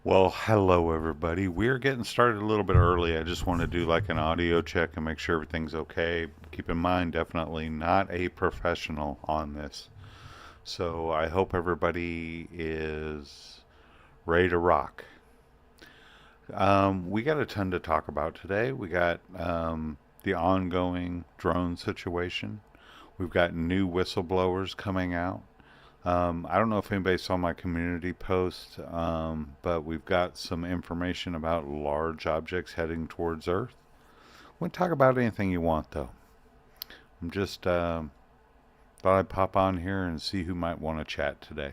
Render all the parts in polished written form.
Well, hello everybody. We're getting started a little bit early. I just want to do like an audio check and make sure everything's okay. Keep in mind, definitely not a professional on this. So I hope everybody is ready to rock. We got a ton to talk about today. We got the ongoing drone situation. We've got new whistleblowers coming out. I don't know if anybody saw my community post, but we've got some information about large objects heading towards Earth. We can talk about anything you want, though. I'm just thought I'd pop on here and see who might want to chat today.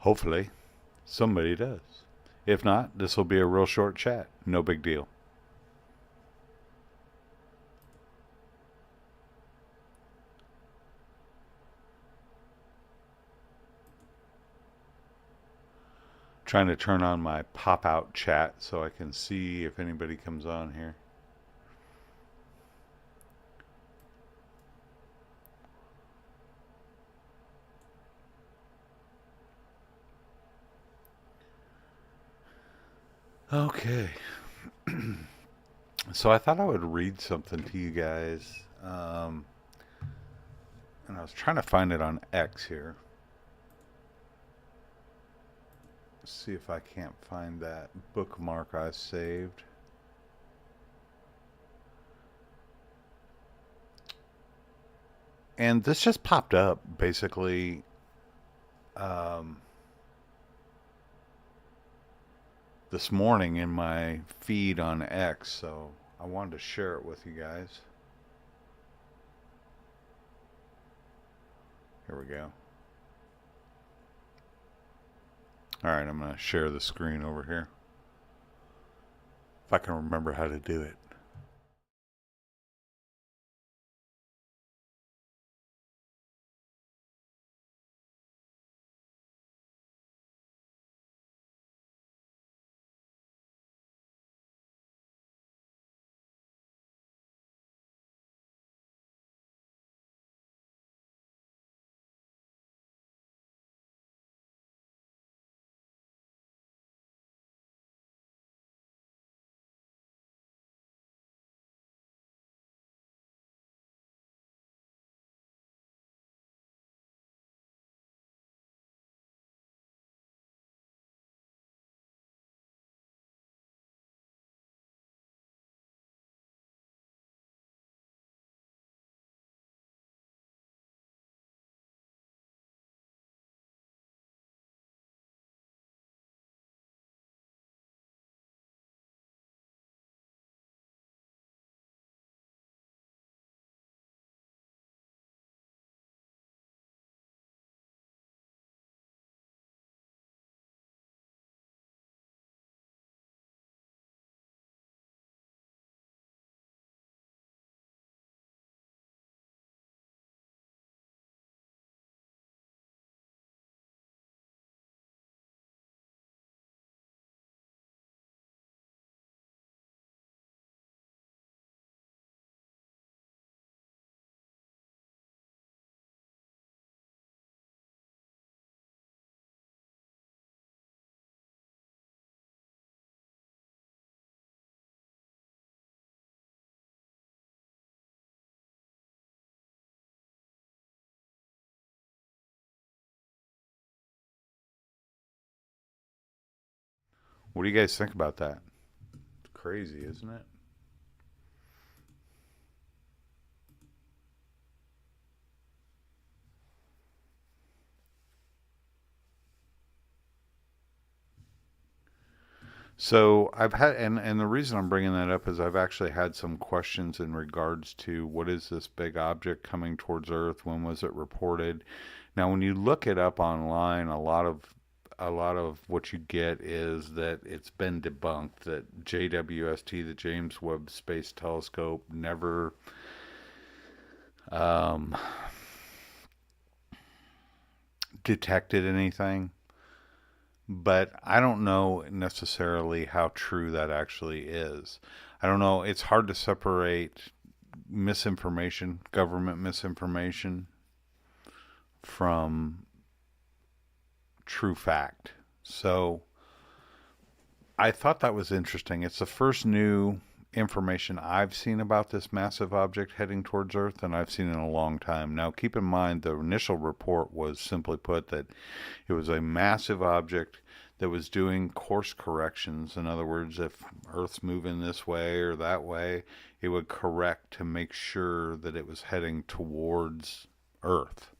Hopefully, somebody does. If not, this will be a real short chat. No big deal. Trying to turn on my pop out chat so I can see if anybody comes on here. Okay. So I thought I would read something to you guys. And I was trying to find it on X here. See if I can't find that bookmark I saved. And this just popped up basically this morning in my feed on X, so I wanted to share it with you guys. Here we go. All right, I'm going to share the screen over here. If I can remember how to do it. What do you guys think about that? It's crazy, isn't it? So I've had, and the reason I'm bringing that up is I've actually had some questions in regards to what is this big object coming towards Earth? When was it reported? Now, when you look it up online, a lot of what you get is that it's been debunked that JWST, the James Webb Space Telescope, never um, detected anything. But I don't know necessarily how true that actually is. I don't know. It's hard to separate misinformation, government misinformation, from true fact. So I thought that was interesting. It's the first new information I've seen about this massive object heading towards Earth, and I've seen in a long time. Now, keep in mind, the initial report was simply put that it was a massive object that was doing course corrections. In other words, if Earth's moving this way or that way, it would correct to make sure that it was heading towards Earth.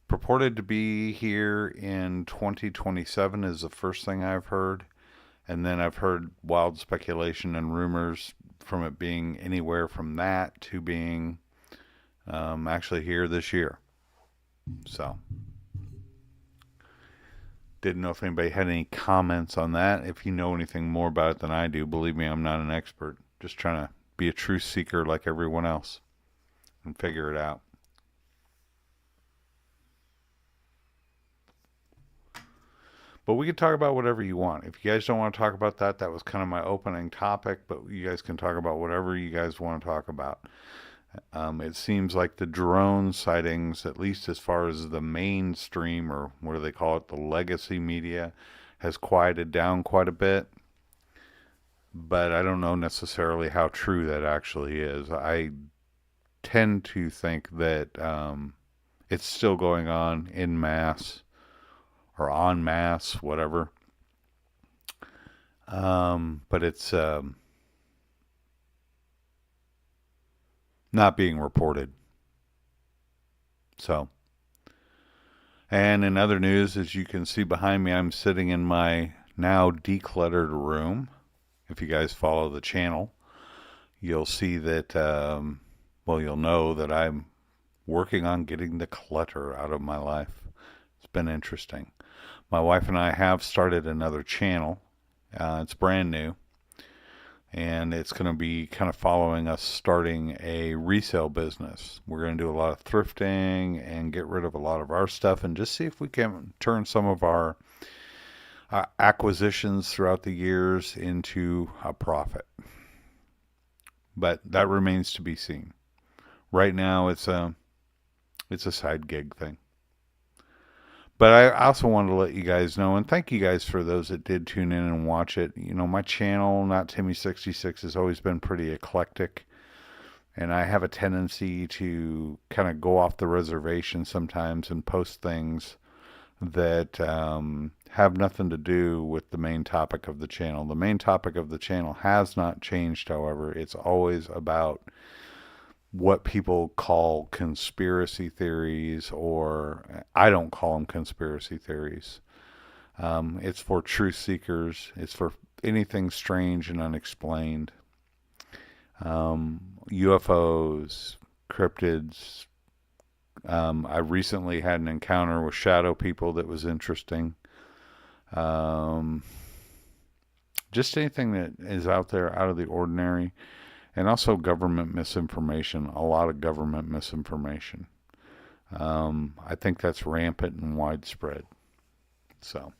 Purported to be here in 2027 is the first thing I've heard. And then I've heard wild speculation and rumors from it being anywhere from that to being actually here this year. So, didn't know if anybody had any comments on that. If you know anything more about it than I do, believe me, I'm not an expert. Just trying to be a truth seeker like everyone else and figure it out. But we can talk about whatever you want. If you guys don't want to talk about that, that was kind of my opening topic, but you guys can talk about whatever you guys want to talk about. It seems like the drone sightings, at least as far as the mainstream, or what do they call it, the legacy media, has quieted down quite a bit. But I don't know necessarily how true that actually is. I tend to think that it's still going on en masse, or en masse, whatever. But it's not being reported. So, and in other news, as you can see behind me, I'm sitting in my now decluttered room. If you guys follow the channel, you'll see that, well, you'll know that I'm working on getting the clutter out of my life. It's been interesting. My wife and I have started another channel. It's brand new. And it's going to be kind of following us starting a resale business. We're going to do a lot of thrifting and get rid of a lot of our stuff and just see if we can turn some of our acquisitions throughout the years into a profit. But that remains to be seen. Right now, it's a side gig thing. But I also wanted to let you guys know, and thank you guys for those that did tune in and watch it. You know, my channel, Not Timmy66, has always been pretty eclectic. And I have a tendency to kind of go off the reservation sometimes and post things that have nothing to do with the main topic of the channel. The main topic of the channel has not changed, however. It's always about what people call conspiracy theories, or I don't call them conspiracy theories. It's for truth seekers. It's for anything strange and unexplained. UFOs, cryptids. I recently had an encounter with shadow people that was interesting. Just anything that is out there out of the ordinary. And also government misinformation, a lot of government misinformation. I think that's rampant and widespread. So,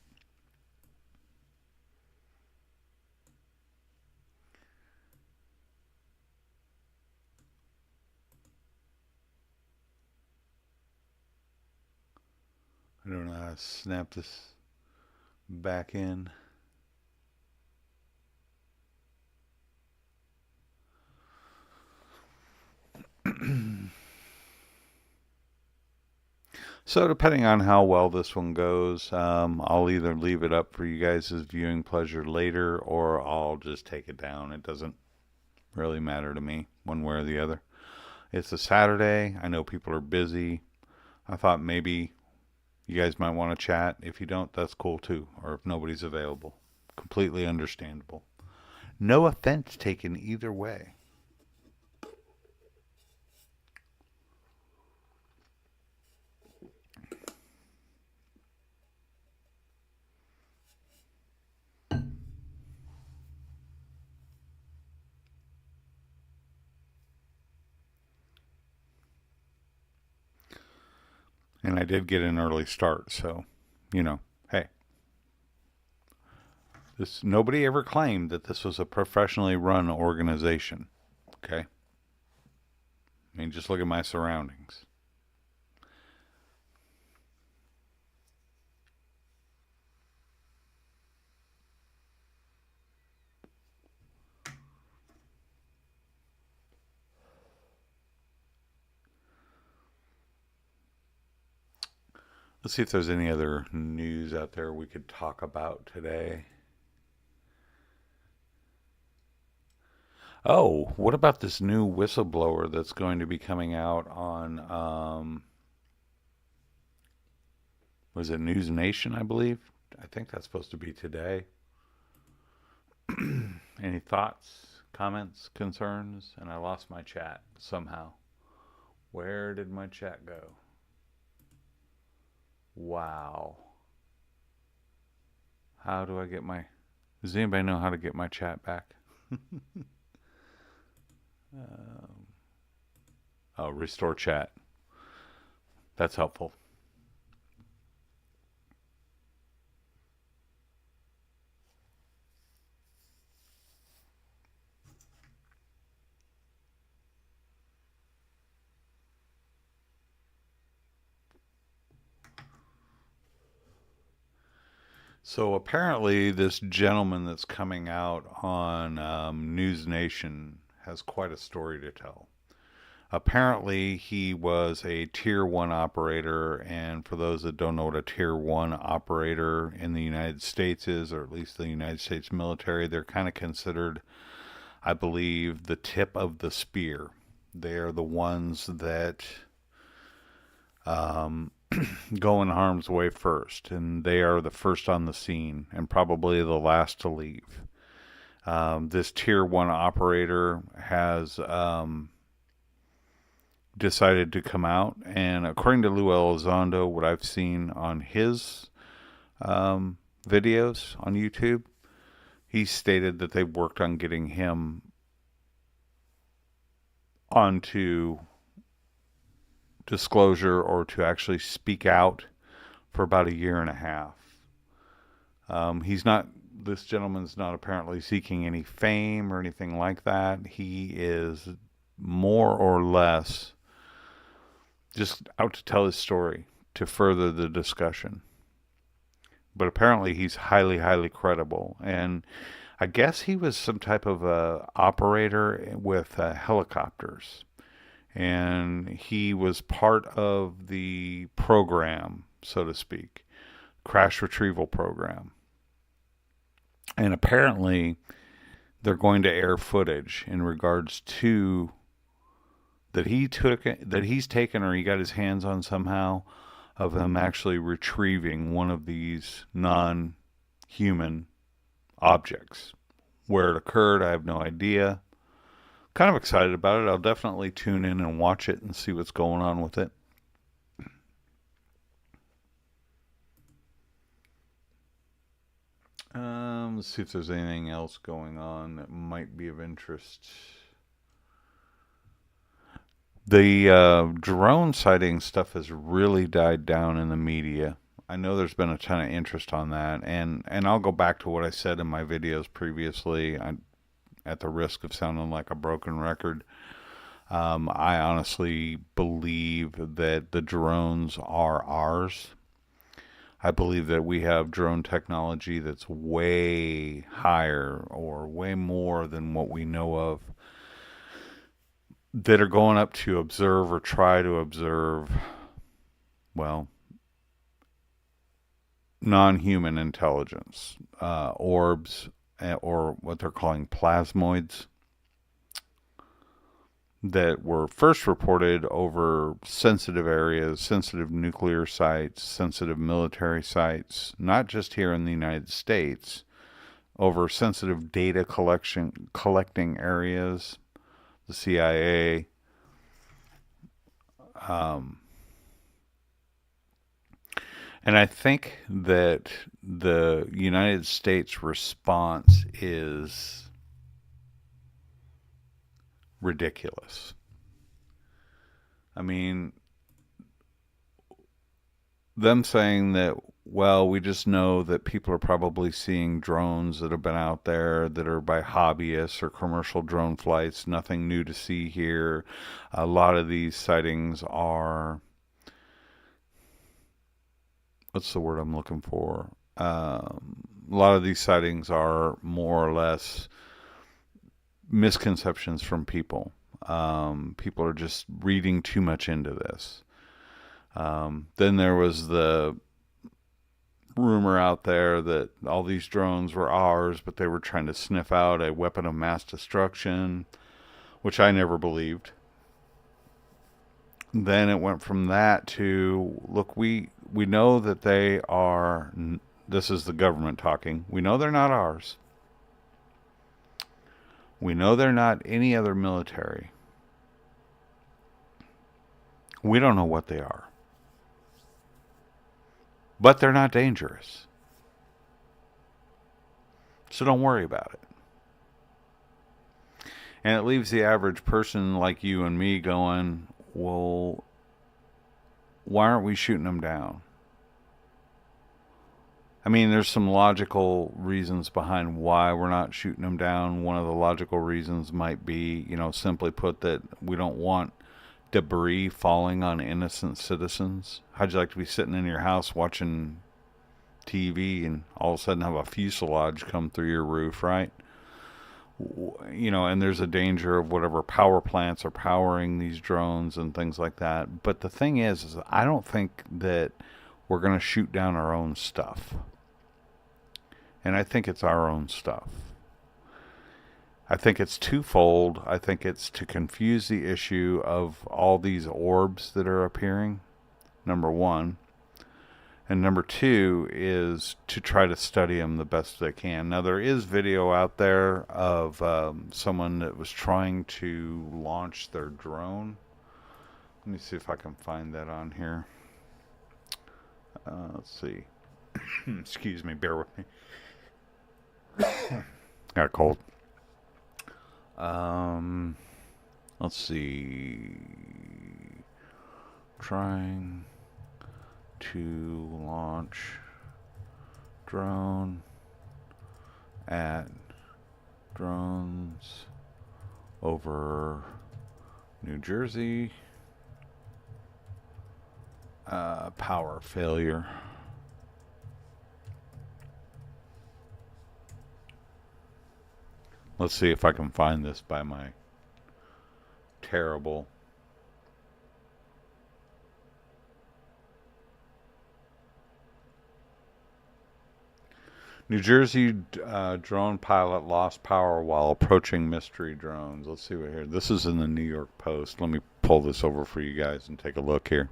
I don't know how to snap this back in. So depending on how well this one goes, I'll either leave it up for you guys' viewing pleasure later, or I'll just take it down. It doesn't really matter to me one way or the other. It's a Saturday. I know people are busy. I thought maybe you guys might want to chat. If you don't, that's cool too. Or if nobody's available. Completely understandable. No offense taken either way. And I did get an early start, so, you know, hey. Nobody ever claimed that this was a professionally run organization, okay? I mean, just look at my surroundings. Let's see if there's any other news out there we could talk about today. Oh, what about this new whistleblower that's going to be coming out on, was it News Nation, I believe? I think that's supposed to be today. Any thoughts, comments, concerns? And I lost my chat somehow. Where did my chat go? Wow. How do I get my... Does anybody know how to get my chat back? um, oh, restore chat. That's helpful. So apparently, this gentleman that's coming out on News Nation has quite a story to tell. Apparently, he was a Tier 1 operator, and for those that don't know what a Tier 1 operator in the United States is, or at least the United States military, they're kind of considered, I believe, the tip of the spear. They're the ones that um, go in harm's way first, and they are the first on the scene and probably the last to leave. This Tier 1 operator has decided to come out, and according to Lou Elizondo, what I've seen on his videos on YouTube, he stated that they've worked on getting him onto disclosure or to actually speak out for about a year and a half. He's not, this gentleman's not apparently seeking any fame or anything like that. He is more or less just out to tell his story to further the discussion. But apparently he's highly, highly credible. And I guess he was some type of a operator with helicopters. And he was part of the program, so to speak, crash retrieval program. And apparently they're going to air footage in regards to that he's taken or he got his hands on somehow of him actually retrieving one of these non-human objects. Where it occurred, I have no idea. Kind of excited about it. I'll definitely tune in and watch it and see what's going on with it. Let's see if there's anything else going on that might be of interest. The drone sighting stuff has really died down in the media. I know there's been a ton of interest on that, and I'll go back to what I said in my videos previously. At the risk of sounding like a broken record, I honestly believe that the drones are ours. I believe that we have drone technology that's way higher or way more than what we know of that are going up to observe or try to observe, well, non-human intelligence, orbs, or what they're calling plasmoids, that were first reported over sensitive areas, sensitive nuclear sites, sensitive military sites, not just here in the United States, over sensitive data collecting areas, the CIA. And I think that the United States response is ridiculous. I mean, them saying that, well, we just know that people are probably seeing drones that have been out there that are by hobbyists or commercial drone flights, nothing new to see here. A lot of these sightings are, what's the word I'm looking for? A lot of these sightings are more or less misconceptions from people. People are just reading too much into this. Then there was the rumor out there that all these drones were ours, but they were trying to sniff out a weapon of mass destruction, which I never believed. Then it went from that to, look, we know that they are, this is the government talking, we know they're not ours. We know they're not any other military. We don't know what they are. But they're not dangerous. So don't worry about it. And it leaves the average person like you and me going, well, why aren't we shooting them down? I mean, there's some logical reasons behind why we're not shooting them down. One of the logical reasons might be, simply put, that we don't want debris falling on innocent citizens. How'd you like to be sitting in your house watching TV and all of a sudden have a fuselage come through your roof, right? And there's a danger of whatever power plants are powering these drones and things like that. But the thing is I don't think that we're going to shoot down our own stuff. And I think it's our own stuff. I think it's twofold. I think it's to confuse the issue of all these orbs that are appearing, number one. And number two is to try to study them the best they can. Now, there is video out there of someone that was trying to launch their drone. Let me see if I can find that on here. Let's see. Excuse me, bear with me. Got a cold. Let's see. Trying to launch drone at drones over New Jersey. Power failure. Let's see if I can find this by my terrible New Jersey drone pilot lost power while approaching mystery drones. Let's see what here. This is in the New York Post. Let me pull this over for you guys and take a look here.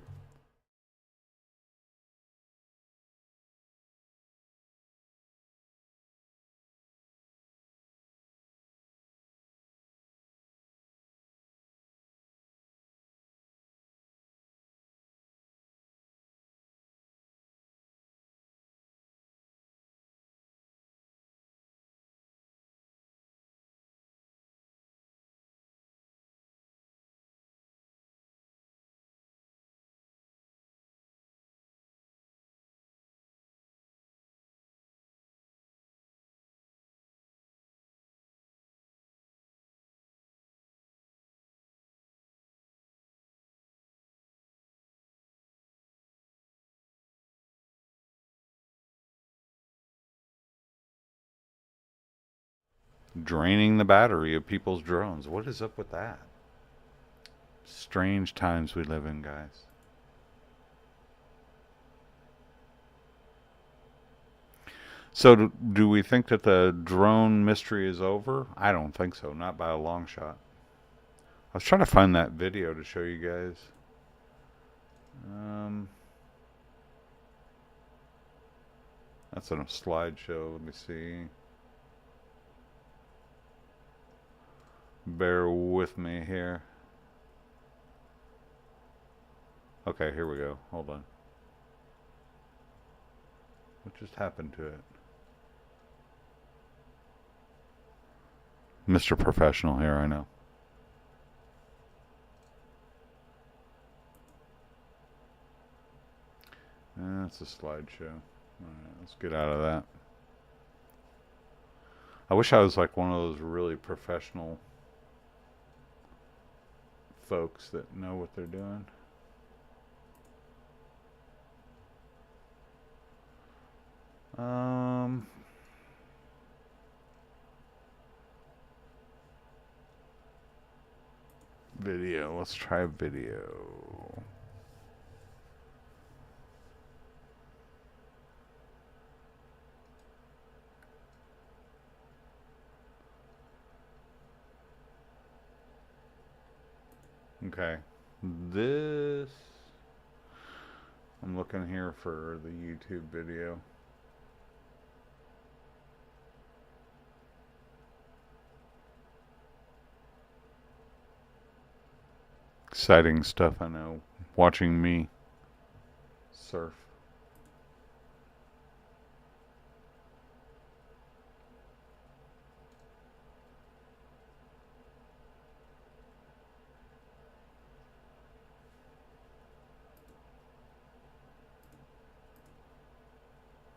Draining the battery of people's drones. What is up with that? Strange times we live in, guys. So, do we think that the drone mystery is over? I don't think so. Not by a long shot. I was trying to find that video to show you guys. That's in a slideshow. Let me see. Bear with me here. Okay, here we go. Hold on. What just happened to it? Mr. Professional here, I know. That's a slideshow. Alright, let's get out of that. I wish I was like one of those really professional folks that know what they're doing. Video. Let's try video. Okay. This, I'm looking here for the YouTube video. Exciting stuff, I know. Watching me surf.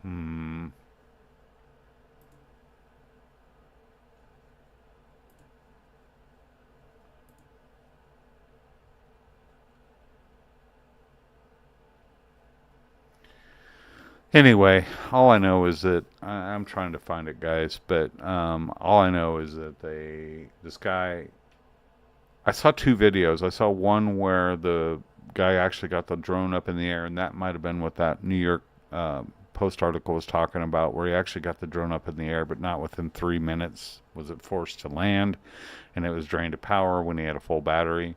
Hmm. Anyway, all I know is that I'm trying to find it, guys. But all I know is that this guy. I saw two videos. I saw one where the guy actually got the drone up in the air, and that might have been what that New York Post article was talking about, where he actually got the drone up in the air, but not within 3 minutes was it forced to land, and it was drained of power when he had a full battery.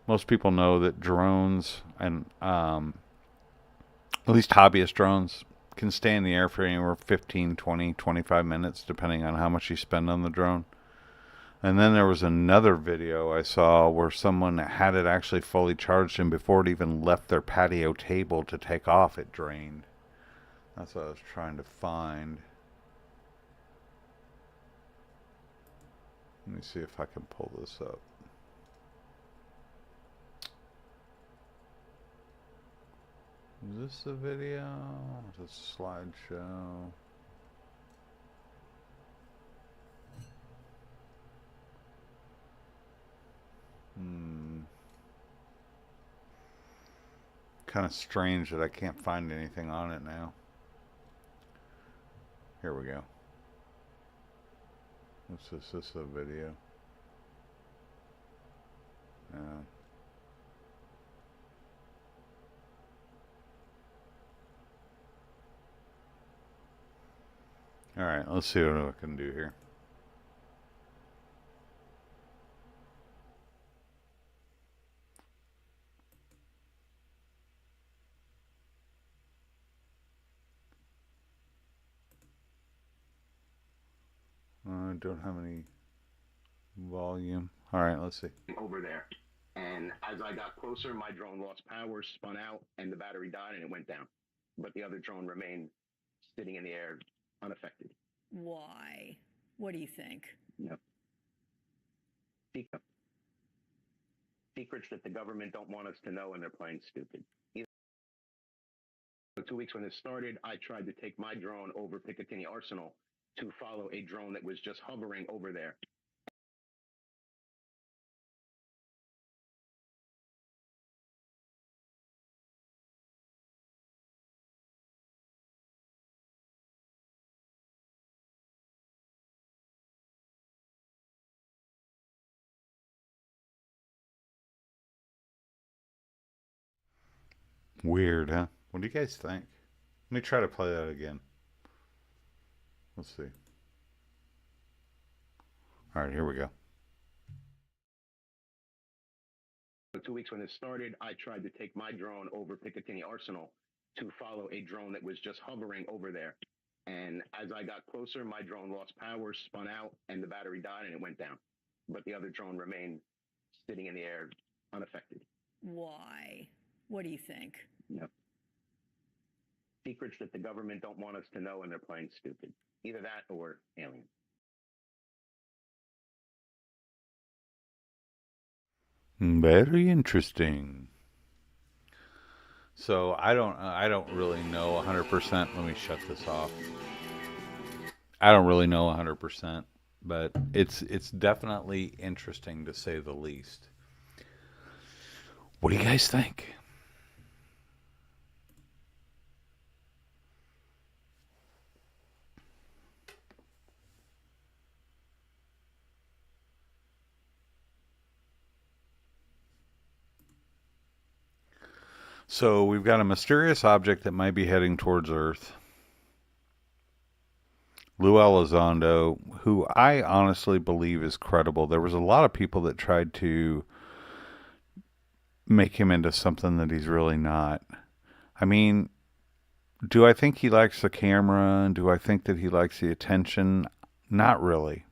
Most people know that drones and at least hobbyist drones can stay in the air for anywhere 15, 20, 25 minutes, depending on how much you spend on the drone. And then there was another video I saw where someone had it actually fully charged, and before it even left their patio table to take off, it drained. That's what I was trying to find. Let me see if I can pull this up. Is this the video? It's a slideshow. Hmm. Kind of strange that I can't find anything on it now. Here we go. What's this? Is this a video? Yeah. All right, let's see what I can do here. I don't have any volume. All right, let's see. Over there. And as I got closer, my drone lost power, spun out, and the battery died and it went down. But the other drone remained sitting in the air unaffected. Why? What do you think? No. Secrets that the government don't want us to know, and they're playing stupid. 2 weeks when this started, I tried to take my drone over Picatinny Arsenal to follow a drone that was just hovering over there. Weird, huh? What do you guys think? Let me try to play that again. Let's see. All right, here we go. 2 weeks when this started, I tried to take my drone over Picatinny Arsenal to follow a drone that was just hovering over there. And as I got closer, my drone lost power, spun out, and the battery died and it went down. But the other drone remained sitting in the air unaffected. Why? What do you think? No. Secrets that the government don't want us to know, and they're playing stupid. Either that or alien. Very interesting. So I don't really know 100%. Let me shut this off. I don't really know 100%, but it's definitely interesting to say the least. What do you guys think? So we've got a mysterious object that might be heading towards Earth. Lou Elizondo, who I honestly believe is credible. There was a lot of people that tried to make him into something that he's really not. I mean, do I think he likes the camera? Do I think that he likes the attention? Not really.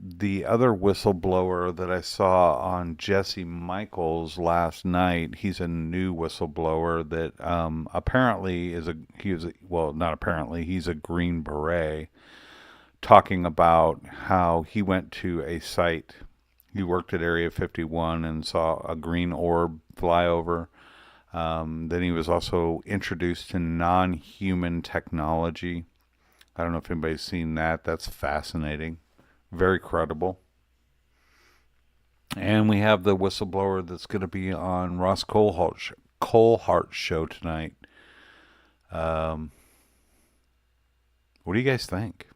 The other whistleblower that I saw on Jesse Michaels last night, he's a new whistleblower that apparently well, not apparently, he's a Green Beret, talking about how he went to a site. He worked at Area 51 and saw a green orb fly over. Then he was also introduced to non-human technology. I don't know if anybody's seen that. That's fascinating. Very credible. And we have the whistleblower that's going to be on Ross Colehart's show tonight. What do you guys think?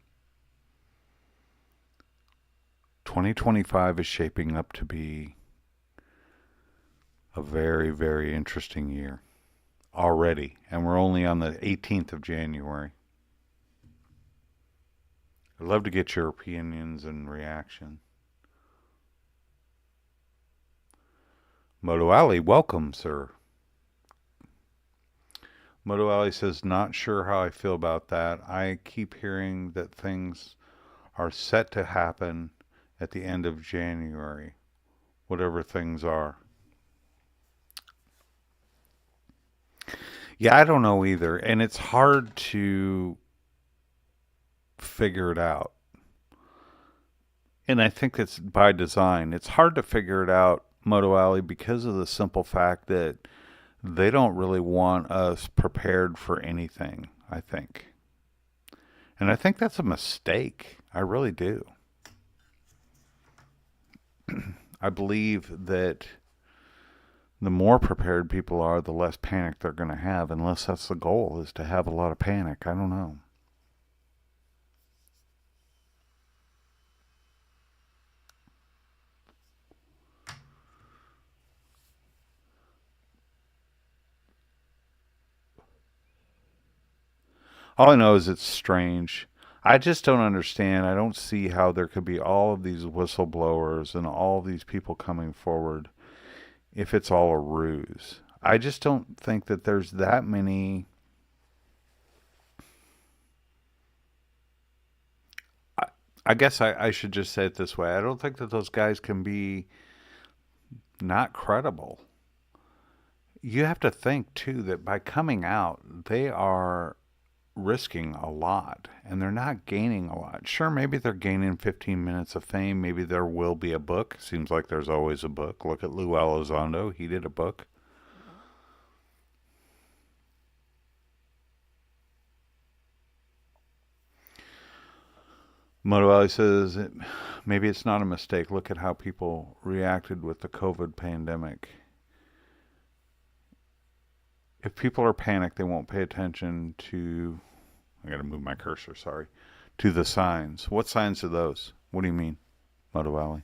2025 is shaping up to be a very, very interesting year already. And we're only on the 18th of January. I'd love to get your opinions and reaction. Moto Ali, welcome, sir. Moto Ali says, not sure how I feel about that. I keep hearing that things are set to happen at the end of January, whatever things are. Yeah, I don't know either. And it's hard to figure it out. And I think it's by design. It's hard to figure it out, Moto Ali, because of the simple fact that they don't really want us prepared for anything, I think. And I think that's a mistake. I really do. I believe that the more prepared people are, the less panic they're going to have, unless that's the goal, is to have a lot of panic. I don't know. All I know is it's strange. I just don't understand. I don't see how there could be all of these whistleblowers and all of these people coming forward if it's all a ruse. I just don't think that there's that many. I guess I should just say it this way. I don't think that those guys can be not credible. You have to think, too, that by coming out, they are risking a lot and they're not gaining a lot. Sure, maybe they're gaining 15 minutes of fame. Maybe there will be a book. Seems like there's always a book. Look at Lou Elizondo. He did a book. Moto Ali says maybe it's not a mistake. Look at how people reacted with the COVID pandemic. If people are panicked, they won't pay attention to, I gotta move my cursor, sorry, to the signs. What signs are those? What do you mean, Moto Ali?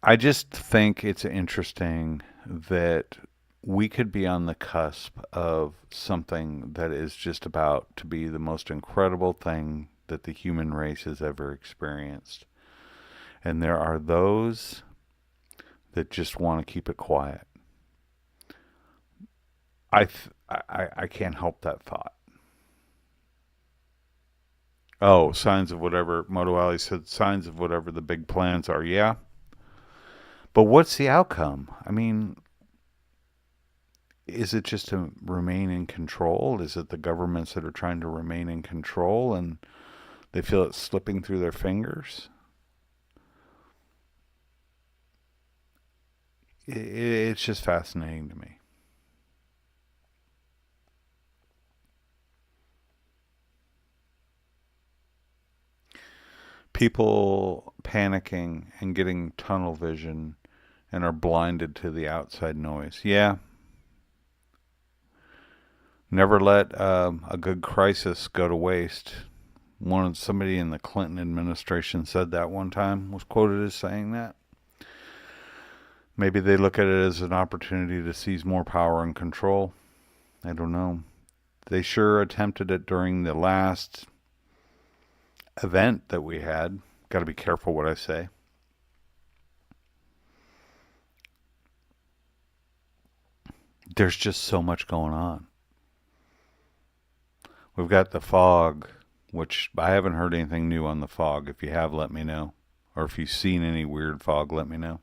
I just think it's interesting that we could be on the cusp of something that is just about to be the most incredible thing that the human race has ever experienced. And there are those that just want to keep it quiet. I can't help that thought. Oh, signs of whatever, Moto Ali said, signs of whatever the big plans are. Yeah. But what's the outcome? I mean, is it just to remain in control? Is it the governments that are trying to remain in control and they feel it slipping through their fingers? It's just fascinating to me. People panicking and getting tunnel vision and are blinded to the outside noise. Yeah. Never let a good crisis go to waste. Somebody in the Clinton administration said that one time, was quoted as saying that. Maybe they look at it as an opportunity to seize more power and control. I don't know. They sure attempted it during the last event that we had. Got to be careful what I say. There's just so much going on. We've got the fog, which I haven't heard anything new on the fog. If you have, let me know. Or if you've seen any weird fog, let me know.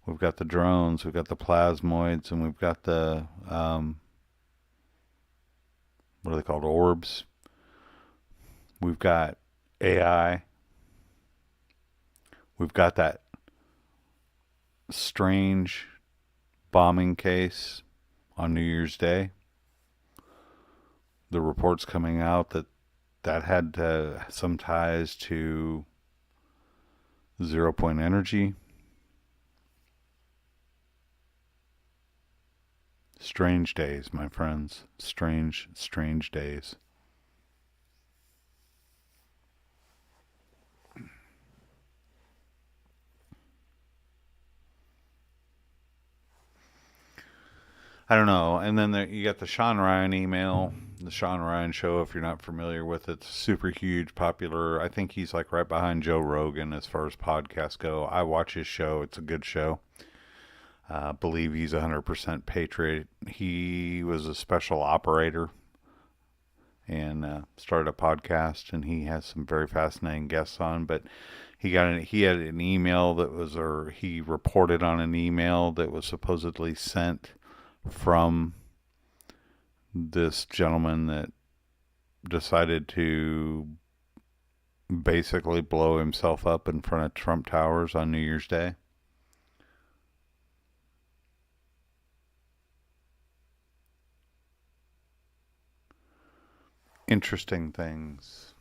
We've got the drones, we've got the plasmoids, and we've got the, what are they called, orbs. We've got AI. We've got that strange bombing case on New Year's Day. The reports coming out that that had some ties to 0 point energy. Strange days, my friends. Strange, strange days. I don't know. And then you got the Sean Ryan email, the Sean Ryan show. If you're not familiar with it, it's super huge, popular. I think he's like right behind Joe Rogan as far as podcasts go. I watch his show. It's a good show. Believe he's 100% patriot. He was a special operator and started a podcast, and he has some very fascinating guests on. But he had an email that was, or he reported on an email that was supposedly sent from this gentleman that decided to basically blow himself up in front of Trump Towers on New Year's Day. Interesting things.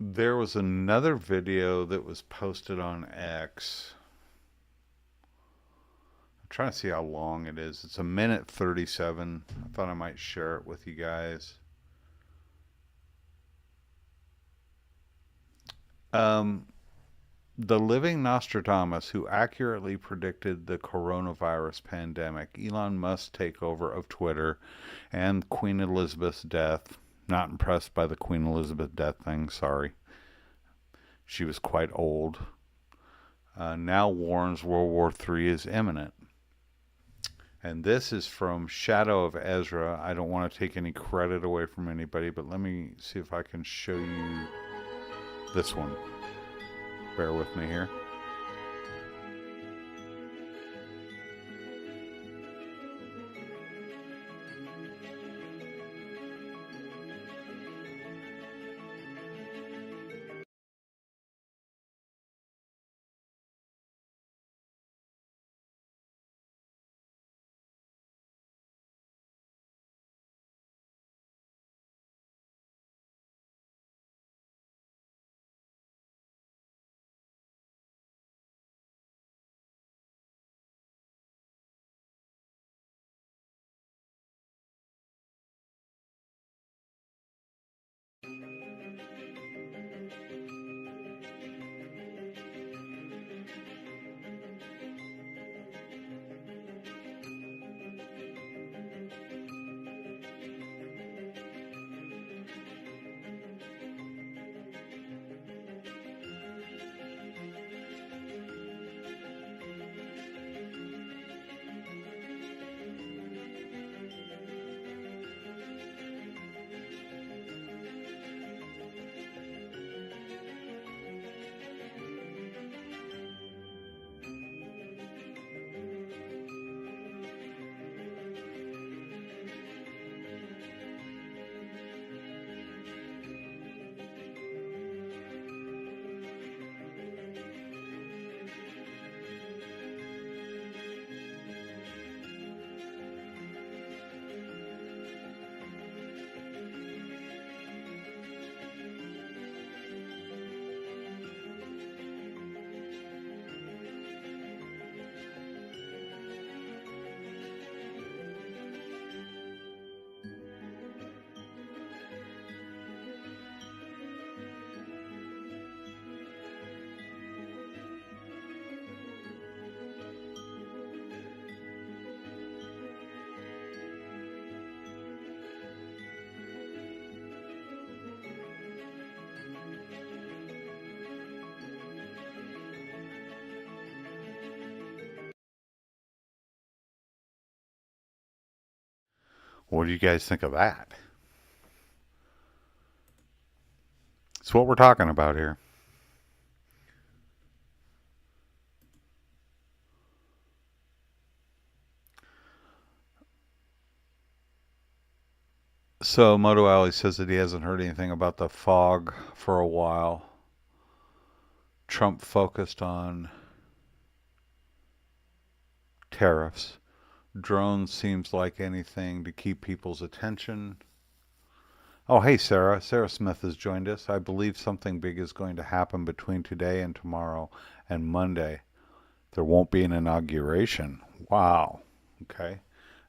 There was another video that was posted on X. I'm trying to see how long it is. It's 1:37. I thought I might share it with you guys. Um, the living Nostradamus who accurately predicted the coronavirus pandemic, Elon Musk's takeover of Twitter, and Queen Elizabeth's death. Not impressed by the Queen Elizabeth death thing, sorry. She was quite old. Now warns World War III is imminent. And this is from Shadow of Ezra. I don't want to take any credit away from anybody, but let me see if I can show you this one. Bear with me here. What do you guys think of that? It's what we're talking about here. So Moto Alley says that he hasn't heard anything about the fog for a while. Trump focused on tariffs. Drones seems like anything to keep people's attention. Oh, hey, Sarah. Sarah Smith has joined us. I believe something big is going to happen between today and tomorrow and Monday. There won't be an inauguration. Wow. Okay.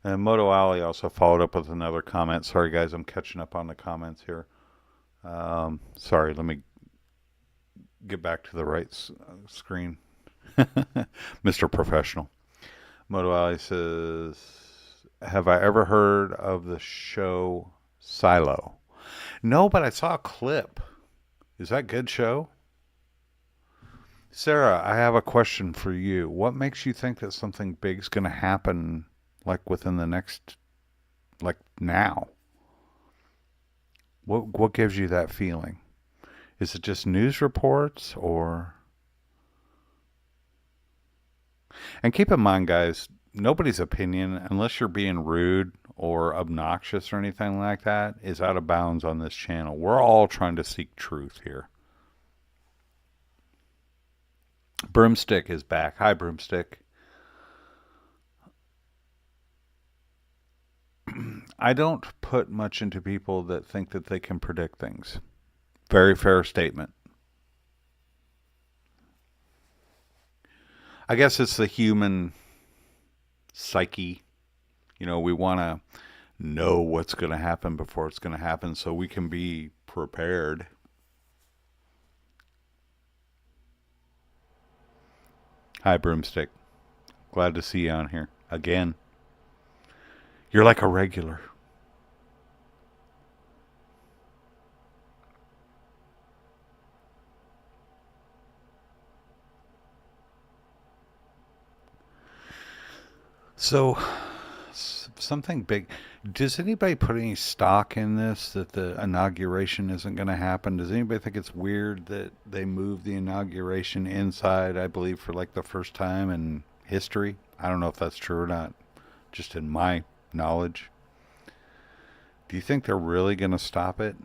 And Moto Alley also followed up with another comment. Sorry, guys, I'm catching up on the comments here. Sorry, let me get back to the right screen. Mr. Professional. Moto Alley says, have I ever heard of the show Silo? No, but I saw a clip. Is that a good show? Sarah, I have a question for you. What makes you think that something big's going to happen like within the next, like now? What gives you that feeling? Is it just news reports or... And keep in mind, guys, nobody's opinion, unless you're being rude or obnoxious or anything like that, is out of bounds on this channel. We're all trying to seek truth here. Broomstick is back. Hi, Broomstick. I don't put much into people that think that they can predict things. Very fair statement. I guess it's the human psyche. You know, we want to know what's going to happen before it's going to happen so we can be prepared. Hi, Broomstick. Glad to see you on here again. You're like a regular. So, something big. Does anybody put any stock in this, that the inauguration isn't going to happen? Does anybody think it's weird that they moved the inauguration inside, I believe, for like the first time in history? I don't know if that's true or not, just in my knowledge. Do you think they're really going to stop it?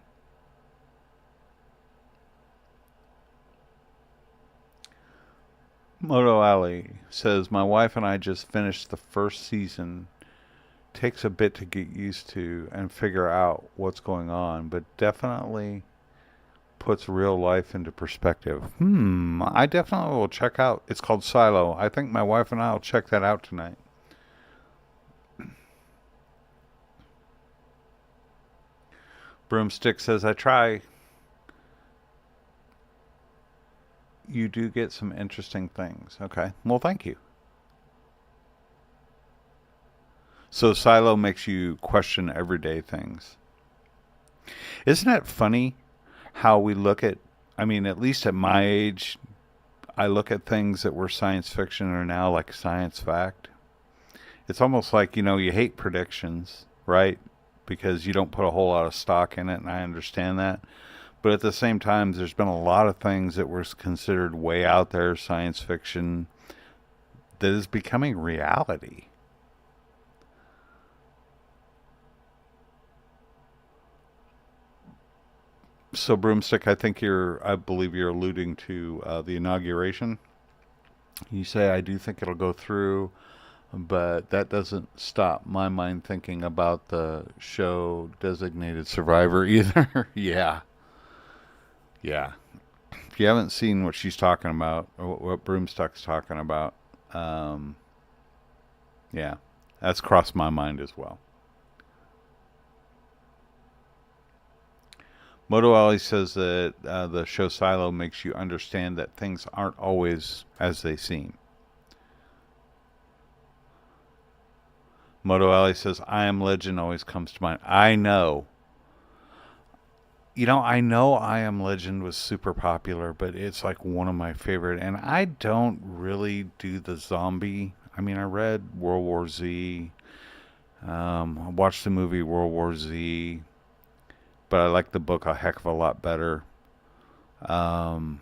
Moto Alley says, my wife and I just finished the first season. Takes a bit to get used to and figure out what's going on, but definitely puts real life into perspective. I definitely will check out. It's called Silo. I think my wife and I will check that out tonight. Broomstick says, I try. You do get some interesting things. Okay. Well, thank you. So Silo makes you question everyday things. Isn't that funny how we look at, I mean, at least at my age, I look at things that were science fiction are now like science fact. It's almost like, you know, you hate predictions, right? Because you don't put a whole lot of stock in it, and I understand that. But at the same time, there's been a lot of things that were considered way out there, science fiction, that is becoming reality. So, Broomstick, I believe you're alluding to the inauguration. You say, I do think it'll go through, but that doesn't stop my mind thinking about the show Designated Survivor either. Yeah. Yeah. If you haven't seen what she's talking about, or what Broomstick's talking about, yeah, that's crossed my mind as well. Moto Ali says that the show Silo makes you understand that things aren't always as they seem. Moto Ali says, I Am Legend always comes to mind. I know. You know, I know I Am Legend was super popular, but it's like one of my favorite. And I don't really do the zombie. I mean, I read World War Z. I watched the movie World War Z, but I like the book a heck of a lot better. Um,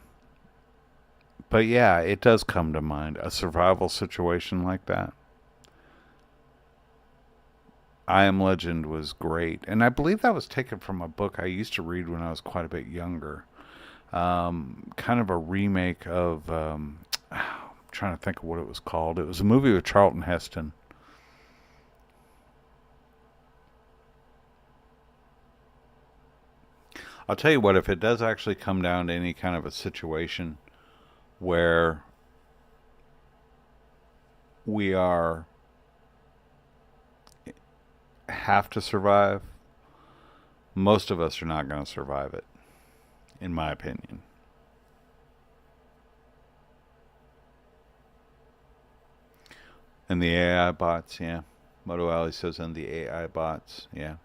but yeah, it does come to mind a survival situation like that. I Am Legend was great, and I believe that was taken from a book I used to read when I was quite a bit younger. Kind of a remake of. I'm trying to think of what it was called. It was a movie with Charlton Heston. I'll tell you what, if it does actually come down to any kind of a situation where we are have to survive, most of us are not going to survive it, in my opinion. And the AI bots, yeah. Moto Ali says, and the AI bots, yeah.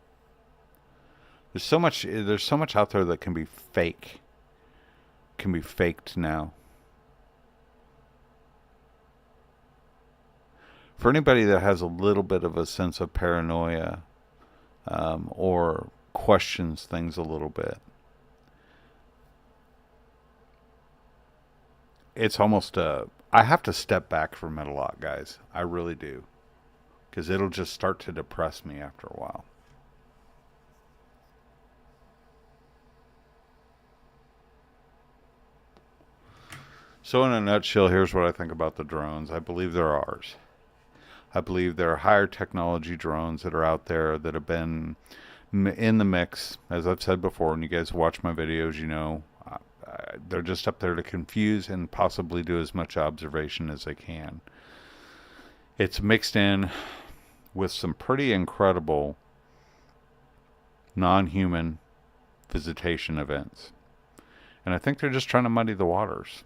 There's so much out there that can be fake, can be faked now. For anybody that has a little bit of a sense of paranoia, or questions things a little bit, it's almost a. I have to step back from it a lot, guys. I really do. Because it'll just start to depress me after a while. So, in a nutshell, here's what I think about the drones. I believe they're ours. I believe there are higher technology drones that are out there that have been in the mix. As I've said before, and you guys watch my videos, you know, they're just up there to confuse and possibly do as much observation as they can. It's mixed in with some pretty incredible non-human visitation events. And I think they're just trying to muddy the waters.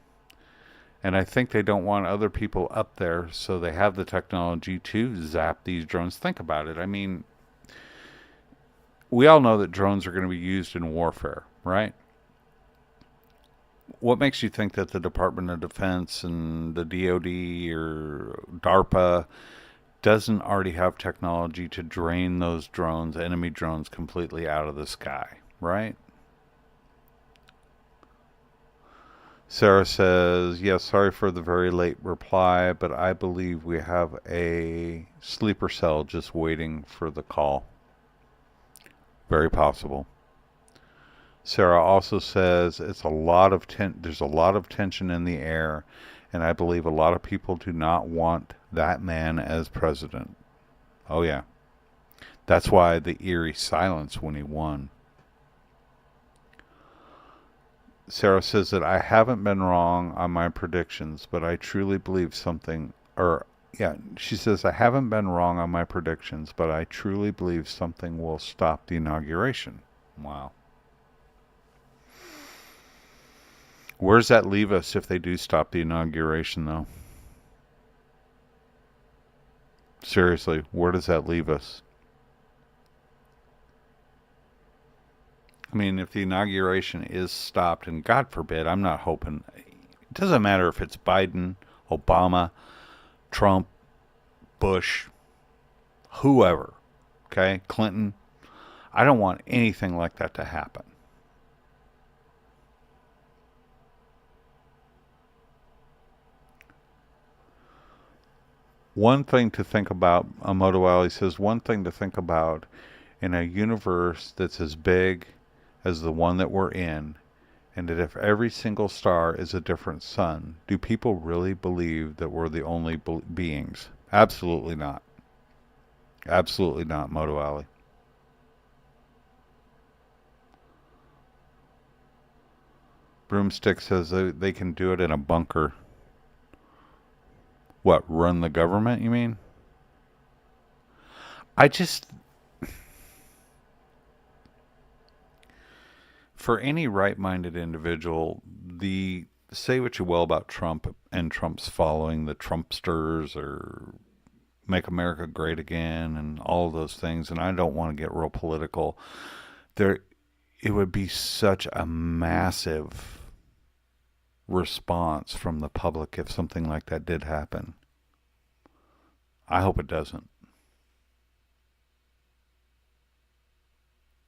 And I think they don't want other people up there, so they have the technology to zap these drones. Think about it. I mean, we all know that drones are going to be used in warfare, right? What makes you think that the Department of Defense and the DoD or DARPA doesn't already have technology to drain those drones, enemy drones, completely out of the sky, right? Sarah says, yes, sorry for the very late reply, but I believe we have a sleeper cell just waiting for the call. Very possible. Sarah also says there's a lot of tension in the air, and I believe a lot of people do not want that man as president. Oh yeah. That's why the eerie silence when he won. Sarah says that I haven't been wrong on my predictions, but I truly believe something, or yeah, she says I haven't been wrong on my predictions, but I truly believe something will stop the inauguration. Wow. Where does that leave us if they do stop the inauguration, though? Seriously, where does that leave us? I mean, if the inauguration is stopped, and God forbid, I'm not hoping. It doesn't matter if it's Biden, Obama, Trump, Bush, whoever, okay, Clinton. I don't want anything like that to happen. One thing to think about, Moto Ali says, one thing to think about in a universe that's as big as the one that we're in, and that if every single star is a different sun, do people really believe that we're the only beings? Absolutely not. Absolutely not, Moto Ali. Broomstick says they can do it in a bunker. What, run the government, you mean? I just, for any right-minded individual, the say what you will about Trump and Trump's following, the Trumpsters or Make America Great Again and all of those things, and I don't want to get real political. There, it would be such a massive response from the public if something like that did happen. I hope it doesn't.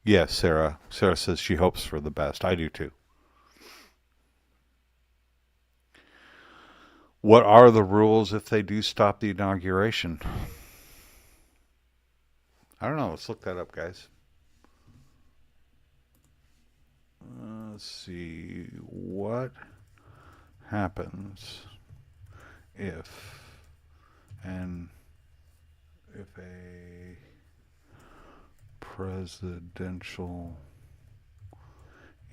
Yes, Sarah. Sarah says she hopes for the best. I do too. What are the rules if they do stop the inauguration? I don't know. Let's look that up, guys. Let's see. What happens if and if a presidential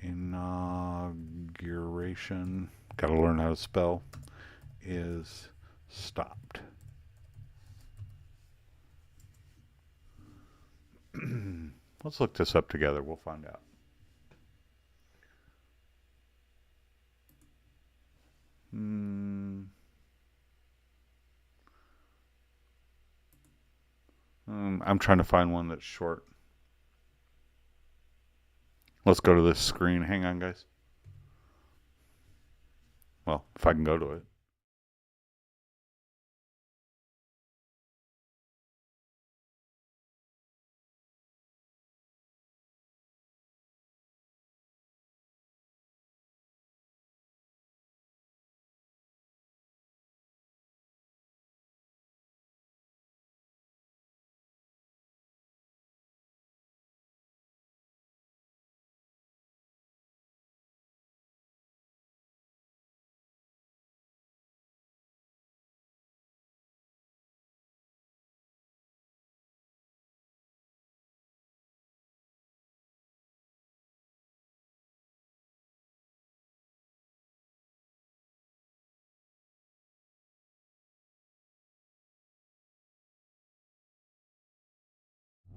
inauguration, gotta learn how to spell, is stopped? Let's look this up together. We'll find out. I'm trying to find one that's short. Let's go to this screen. Hang on, guys. Well, if I can go to it.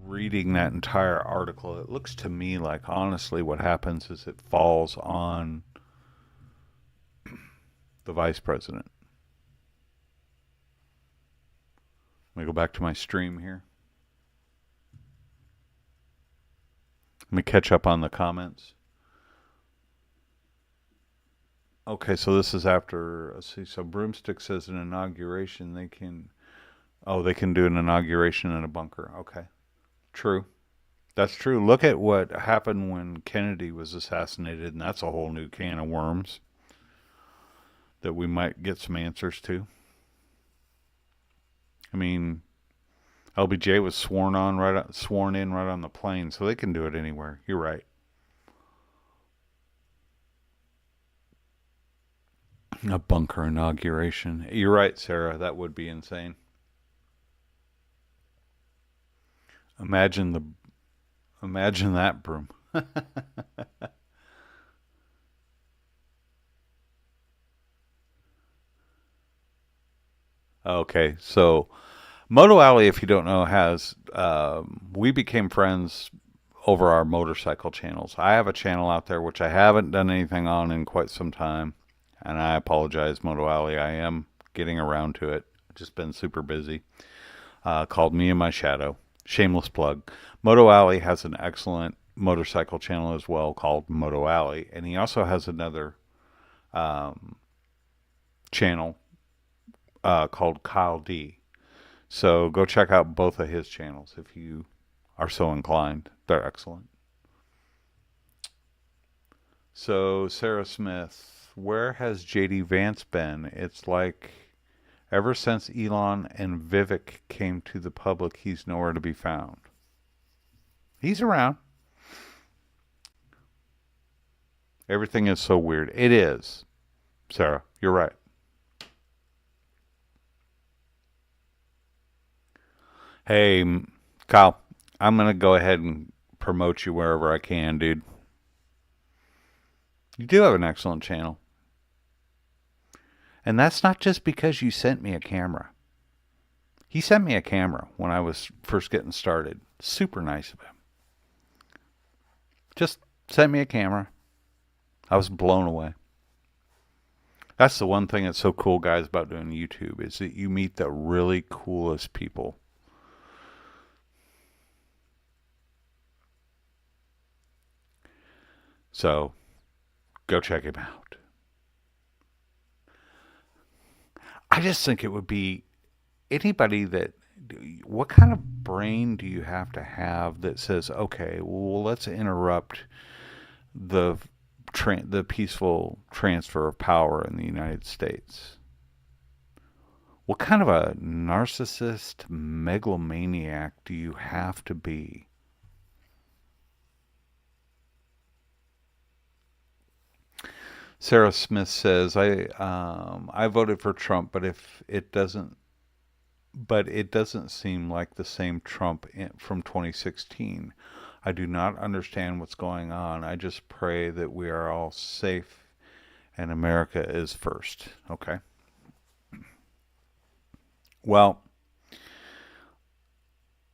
Reading that entire article, it looks to me like honestly what happens is it falls on the vice president. Let me go back to my stream here. Let me catch up on the comments. Okay, so this is after, let's see, so Broomstick says an inauguration, they can do an inauguration in a bunker. Okay, true. That's true. Look at what happened when Kennedy was assassinated, and that's a whole new can of worms that we might get some answers to. I mean, LBJ was sworn in right on the plane, so they can do it anywhere. You're right. A bunker inauguration. You're right, Sarah. That would be insane. Imagine that broom. Okay, so Moto Alley, if you don't know, has we became friends over our motorcycle channels. I have a channel out there which I haven't done anything on in quite some time, and I apologize, Moto Alley. I am getting around to it. Just been super busy. Called Me and My Shadow. Shameless plug. Moto Alley has an excellent motorcycle channel as well called Moto Alley, and he also has another channel called Kyle D. So go check out both of his channels if you are so inclined. They're excellent. So Sarah Smith, where has JD Vance been? It's like ever since Elon and Vivek came to the public, he's nowhere to be found. He's around. Everything is so weird. It is. Sarah, you're right. Hey, Kyle, I'm going to go ahead and promote you wherever I can, dude. You do have an excellent channel. And that's not just because you sent me a camera. He sent me a camera when I was first getting started. Super nice of him. Just sent me a camera. I was blown away. That's the one thing that's so cool, guys, about doing YouTube is that you meet the really coolest people. So, go check him out. I just think it would be anybody that what kind of brain do you have to have that says, okay, well, let's interrupt the the peaceful transfer of power in the United States? What kind of a narcissist megalomaniac do you have to be? Sarah Smith says, I voted for Trump, but it doesn't seem like the same Trump from 2016. I do not understand what's going on. I just pray that we are all safe and America is first. Okay. Well,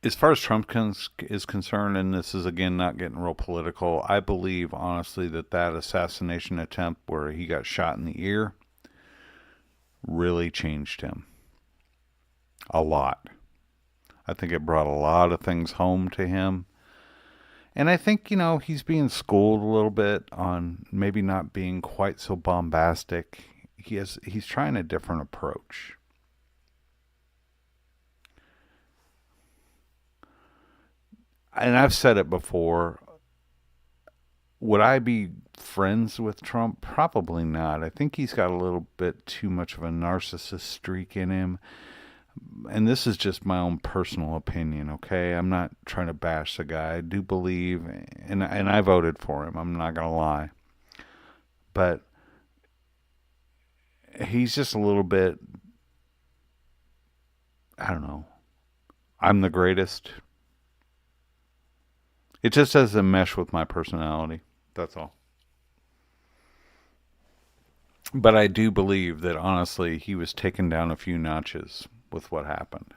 as far as Trump is concerned, and this is again not getting real political, I believe honestly that assassination attempt where he got shot in the ear really changed him a lot. I think it brought a lot of things home to him. And I think, he's being schooled a little bit on maybe not being quite so bombastic. He's trying a different approach. And I've said it before. Would I be friends with Trump? Probably not. I think he's got a little bit too much of a narcissist streak in him. And this is just my own personal opinion, okay? I'm not trying to bash the guy. I do believe, and I voted for him. I'm not going to lie. But he's just a little bit, I don't know. I'm the greatest. It just doesn't mesh with my personality. That's all. But I do believe that, honestly, he was taken down a few notches with what happened.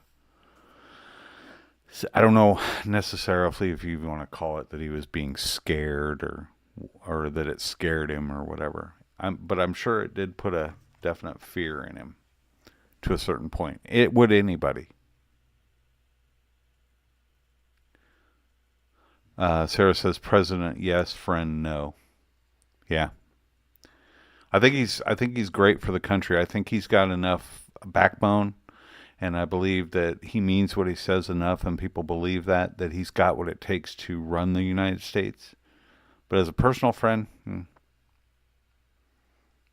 So I don't know necessarily if you want to call it that he was being scared or that it scared him or whatever. But I'm sure it did put a definite fear in him to a certain point. It would anybody. Sarah says, President, yes. Friend, no. Yeah. I think he's great for the country. I think he's got enough backbone, and I believe that he means what he says enough, and people believe that he's got what it takes to run the United States. But as a personal friend,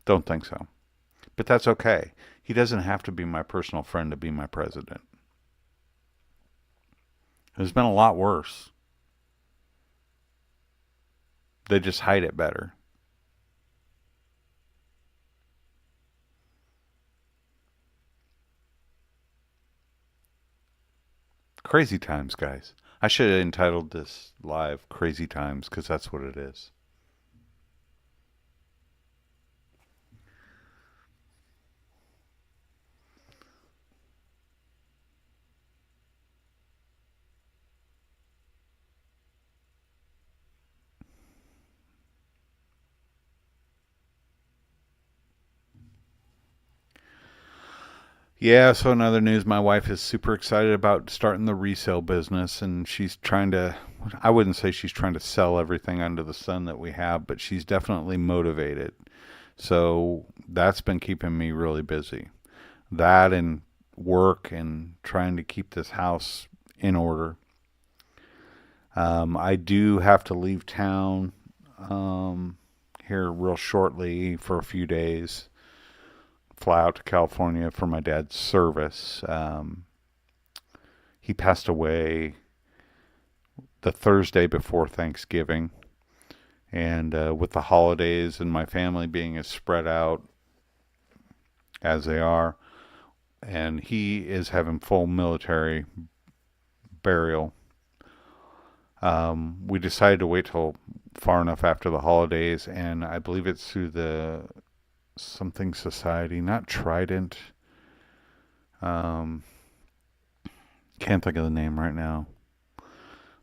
don't think so. But that's okay. He doesn't have to be my personal friend to be my president. There's been a lot worse. They just hide it better. Crazy times, guys. I should have entitled this live Crazy Times because that's what it is. Yeah, so in other news, my wife is super excited about starting the resale business, and she's trying to, I wouldn't say she's trying to sell everything under the sun that we have, but she's definitely motivated. So that's been keeping me really busy. That and work and trying to keep this house in order. I do have to leave town here real shortly for a few days. Fly out to California for my dad's service. He passed away the Thursday before Thanksgiving. And with the holidays and my family being as spread out as they are, and he is having full military burial, we decided to wait till far enough after the holidays, and I believe it's through the something society, not Trident. Can't think of the name right now.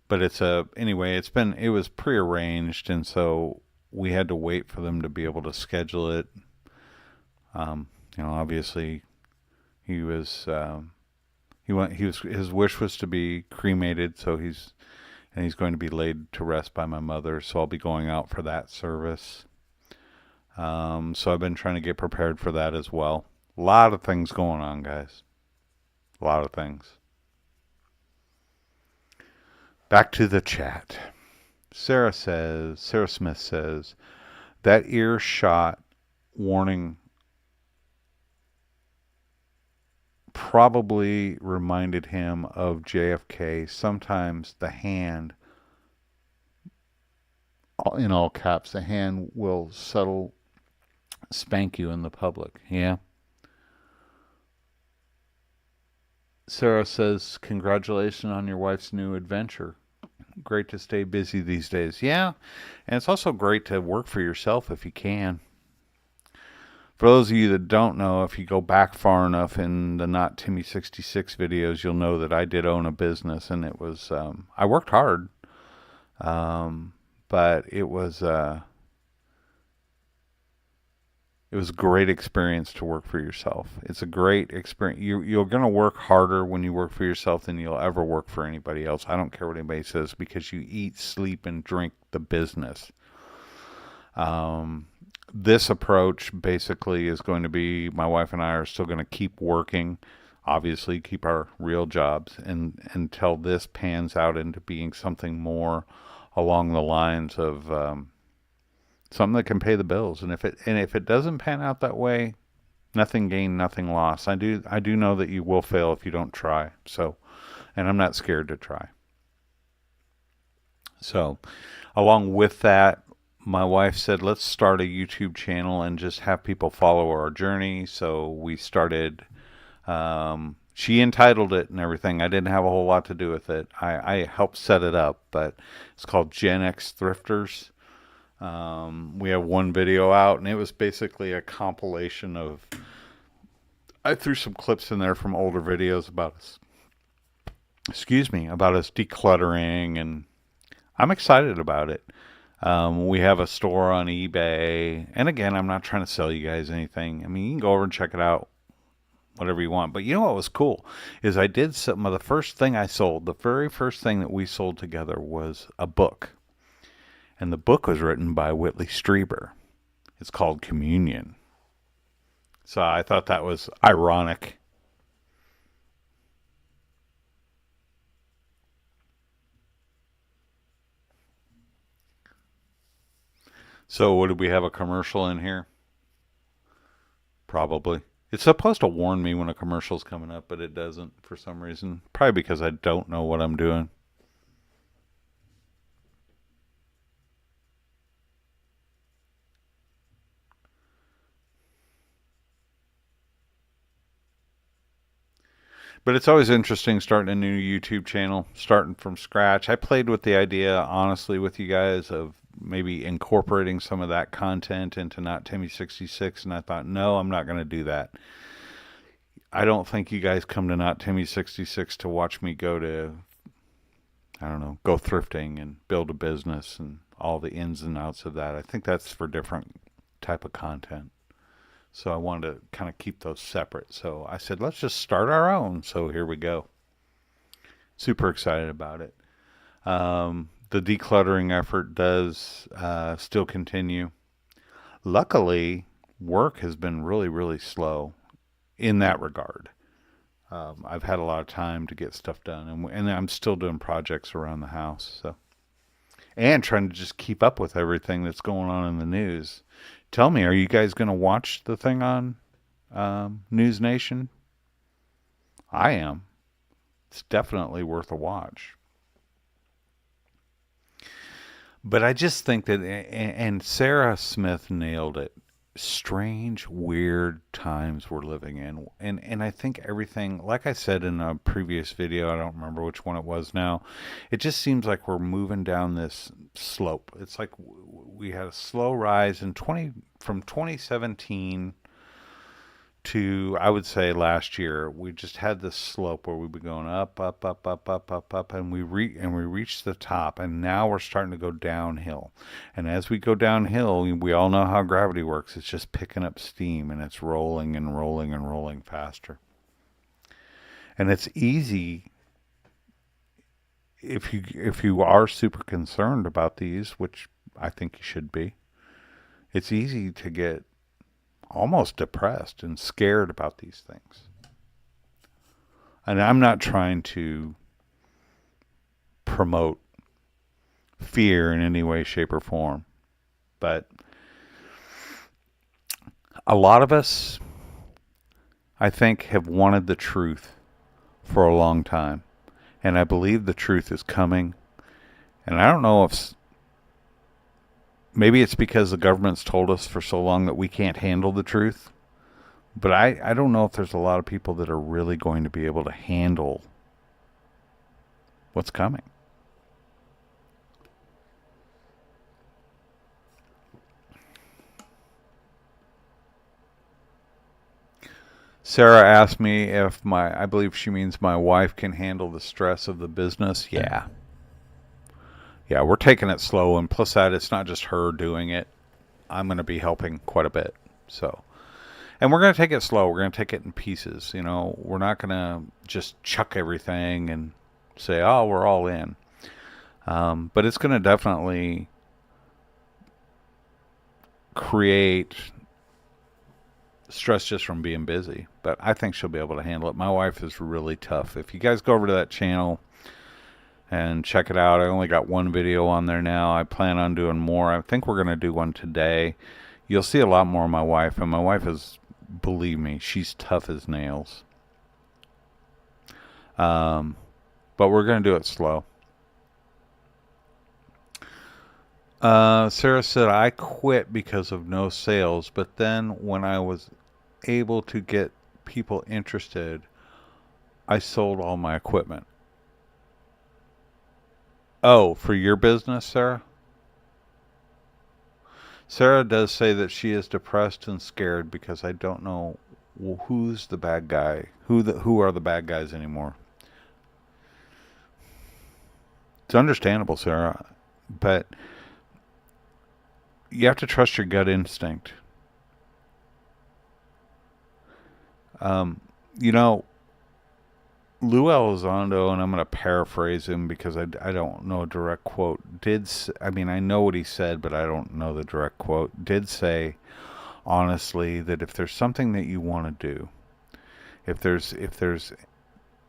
But anyway, it was prearranged, and so we had to wait for them to be able to schedule it. Obviously he was his wish was to be cremated, so he's going to be laid to rest by my mother, so I'll be going out for that service. So I've been trying to get prepared for that as well. A lot of things going on, guys. A lot of things. Back to the chat. Sarah Smith says, that earshot warning probably reminded him of JFK. Sometimes the hand, in all caps, the hand will subtle spank you in the public. Yeah. Sarah says, congratulations on your wife's new adventure. Great to stay busy these days. Yeah, and it's also great to work for yourself if you can. For those of you that don't know, if you go back far enough in the Not Timmy 66 videos, you'll know that I did own a business, and it was, I worked hard, but it was a great experience to work for yourself. It's a great experience. You're going to work harder when you work for yourself than you'll ever work for anybody else. I don't care what anybody says, because you eat, sleep, and drink the business. This approach basically is going to be, my wife and I are still going to keep working, obviously keep our real jobs, and until this pans out into being something more along the lines of something that can pay the bills. And if it doesn't pan out that way, nothing gained, nothing lost. I do know that you will fail if you don't try. So, and I'm not scared to try. So, along with that, my wife said, let's start a YouTube channel and just have people follow our journey. So we started, she entitled it and everything. I didn't have a whole lot to do with it. I helped set it up, but it's called Gen X Thrifters. We have one video out, and it was basically a compilation of, I threw some clips in there from older videos about us, about us decluttering, and I'm excited about it. We have a store on eBay, and again, I'm not trying to sell you guys anything. I mean, you can go over and check it out, whatever you want. But you know what was cool is I did some of the first thing I sold. The very first thing that we sold together was a book, and the book was written by Whitley Strieber. It's called Communion. So I thought that was ironic. So, would we have a commercial in here? Probably. It's supposed to warn me when a commercial's coming up, but it doesn't for some reason. Probably because I don't know what I'm doing. But it's always interesting starting a new YouTube channel, starting from scratch. I played with the idea, honestly, with you guys of maybe incorporating some of that content into Not Timmy 66, and I thought, no, I'm not going to do that. I don't think you guys come to Not Timmy 66 to watch me go to, I don't know, go thrifting and build a business and all the ins and outs of that. I think that's for different type of content. So I wanted to kind of keep those separate. So I said, let's just start our own. So here we go. Super excited about it. The decluttering effort does still continue. Luckily, work has been really, really slow in that regard. I've had a lot of time to get stuff done, and I'm still doing projects around the house. So, and trying to just keep up with everything that's going on in the news. Tell me, are you guys going to watch the thing on News Nation? I am. It's definitely worth a watch. But I just think that, and Sarah Smith nailed it. Strange, weird times we're living in. And I think everything, like I said in a previous video, I don't remember which one it was now, it just seems like we're moving down this slope. It's like we had a slow rise from 2017 to, I would say, last year. We just had this slope where we've been going up, up, up, up, up, up, up, and we reached the top, and now we're starting to go downhill. And as we go downhill, we all know how gravity works. It's just picking up steam, and it's rolling and rolling and rolling faster. And it's easy, if you are super concerned about these, which I think you should be, it's easy to get almost depressed and scared about these things. And I'm not trying to promote fear in any way, shape, or form. But a lot of us, I think, have wanted the truth for a long time. And I believe the truth is coming. And I don't know if maybe it's because the government's told us for so long that we can't handle the truth. But I don't know if there's a lot of people that are really going to be able to handle what's coming. Sarah asked me if I believe she means my wife can handle the stress of the business. Yeah. Yeah, we're taking it slow. And plus that, it's not just her doing it. I'm going to be helping quite a bit. So, and we're going to take it slow. We're going to take it in pieces. You know, we're not going to just chuck everything and say, oh, we're all in. But it's going to definitely create stress just from being busy. But I think she'll be able to handle it. My wife is really tough. If you guys go over to that channel and check it out, I only got one video on there now. I plan on doing more. I think we're going to do one today. You'll see a lot more of my wife. And my wife is, believe me, she's tough as nails. But we're going to do it slow. Sarah said, I quit because of no sales, but then when I was able to get people interested, I sold all my equipment. Oh, for your business, Sarah? Sarah does say that she is depressed and scared because I don't know who's the bad guy, who are the bad guys anymore. It's understandable, Sarah, but you have to trust your gut instinct. You know, Lou Elizondo, and I'm going to paraphrase him because I don't know a direct quote, I know what he said, but I don't know the direct quote, did say, honestly, that if there's something that you want to do, if there's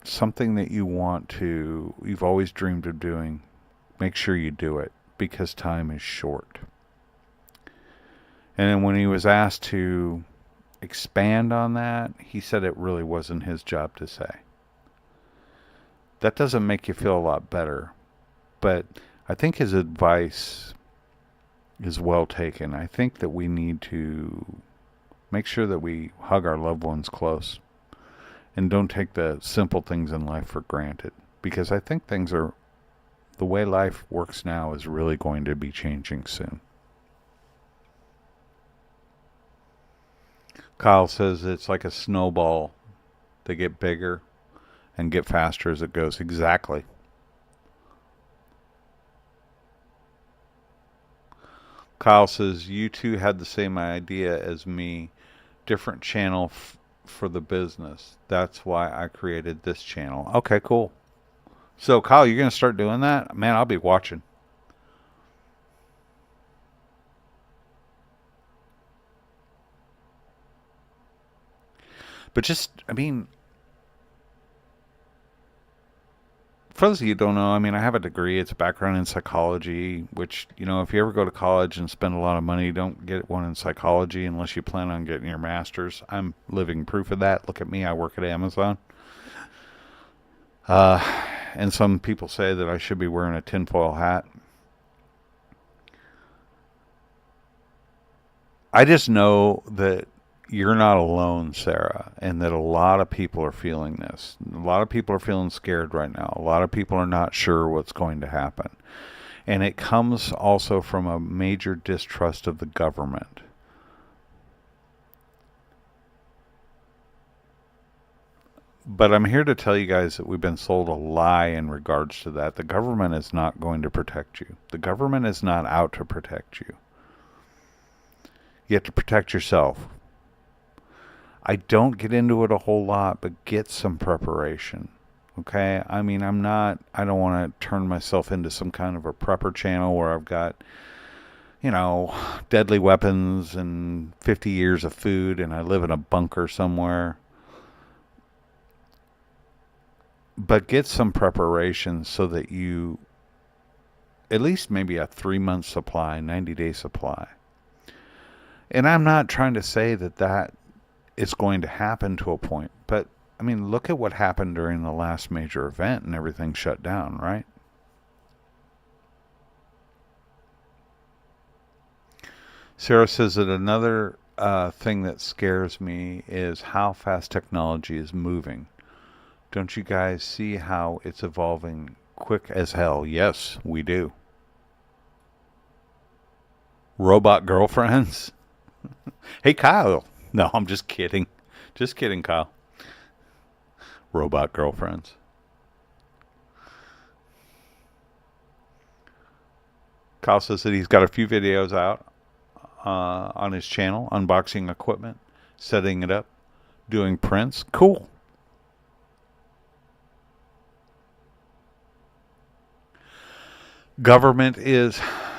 something that you've always dreamed of doing, make sure you do it because time is short. And then when he was asked to expand on that, he said it really wasn't his job to say. That doesn't make you feel a lot better, but I think his advice is well taken. I think that we need to make sure that we hug our loved ones close and don't take the simple things in life for granted, because I think the way life works now is really going to be changing soon. Kyle says it's like a snowball. They get bigger and get faster as it goes. Exactly. Kyle says, you two had the same idea as me, different channel for the business. That's why I created this channel. Okay, cool. So, Kyle, you're going to start doing that? Man, I'll be watching. But for those of you who don't know, I have a degree. It's a background in psychology, which, if you ever go to college and spend a lot of money, don't get one in psychology unless you plan on getting your master's. I'm living proof of that. Look at me. I work at Amazon. And some people say that I should be wearing a tinfoil hat. I just know that you're not alone, Sarah, and that a lot of people are feeling this. A lot of people are feeling scared right now. A lot of people are not sure what's going to happen. And it comes also from a major distrust of the government. But I'm here to tell you guys that we've been sold a lie in regards to that. The government is not going to protect you. The government is not out to protect you. You have to protect yourself. I don't get into it a whole lot, but get some preparation. Okay? I don't want to turn myself into some kind of a prepper channel where I've got, deadly weapons and 50 years of food and I live in a bunker somewhere. But get some preparation so that you at least maybe a 3-month supply, 90-day supply. And I'm not trying to say that is going to happen to a point, but I mean, look at what happened during the last major event and everything shut down, right? Sarah says that another thing that scares me is how fast technology is moving. Don't you guys see how it's evolving quick as hell? Yes, we do. Robot girlfriends? Hey, Kyle. No, I'm just kidding. Just kidding, Kyle. Robot girlfriends. Kyle says that he's got a few videos out on his channel, unboxing equipment, setting it up, doing prints. Cool.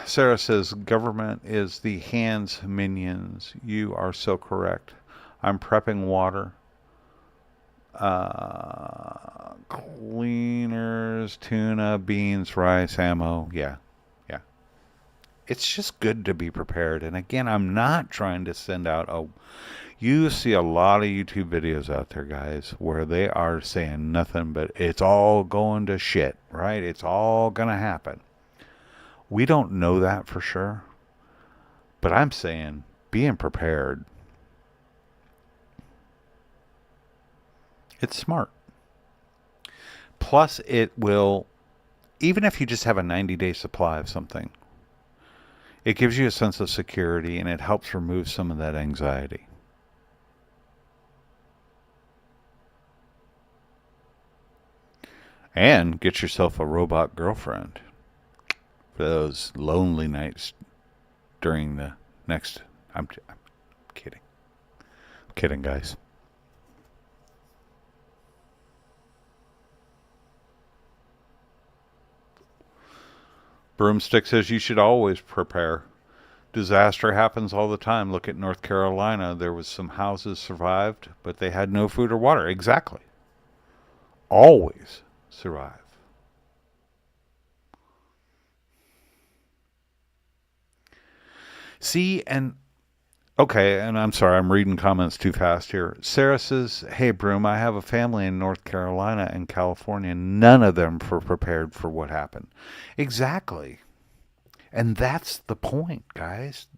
Sarah says, government is the hands minions. You are so correct. I'm prepping water. Cleaners, tuna, beans, rice, ammo. Yeah. It's just good to be prepared. And again, I'm not trying to send out you see a lot of YouTube videos out there, guys, where they are saying nothing but it's all going to shit, right? It's all going to happen. We don't know that for sure. But I'm saying being prepared. It's smart. Plus, it will, even if you just have a 90-day supply of something, it gives you a sense of security and it helps remove some of that anxiety. And get yourself a robot girlfriend for those lonely nights during the next. I'm kidding. I'm kidding, guys. Broomstick says you should always prepare. Disaster happens all the time. Look at North Carolina. There was some houses survived, but they had no food or water. Exactly. Always survive. See, and okay, and I'm sorry, I'm reading comments too fast here. Sarah says, hey, Broom, I have a family in North Carolina and California. None of them were prepared for what happened. Exactly. And that's the point, guys.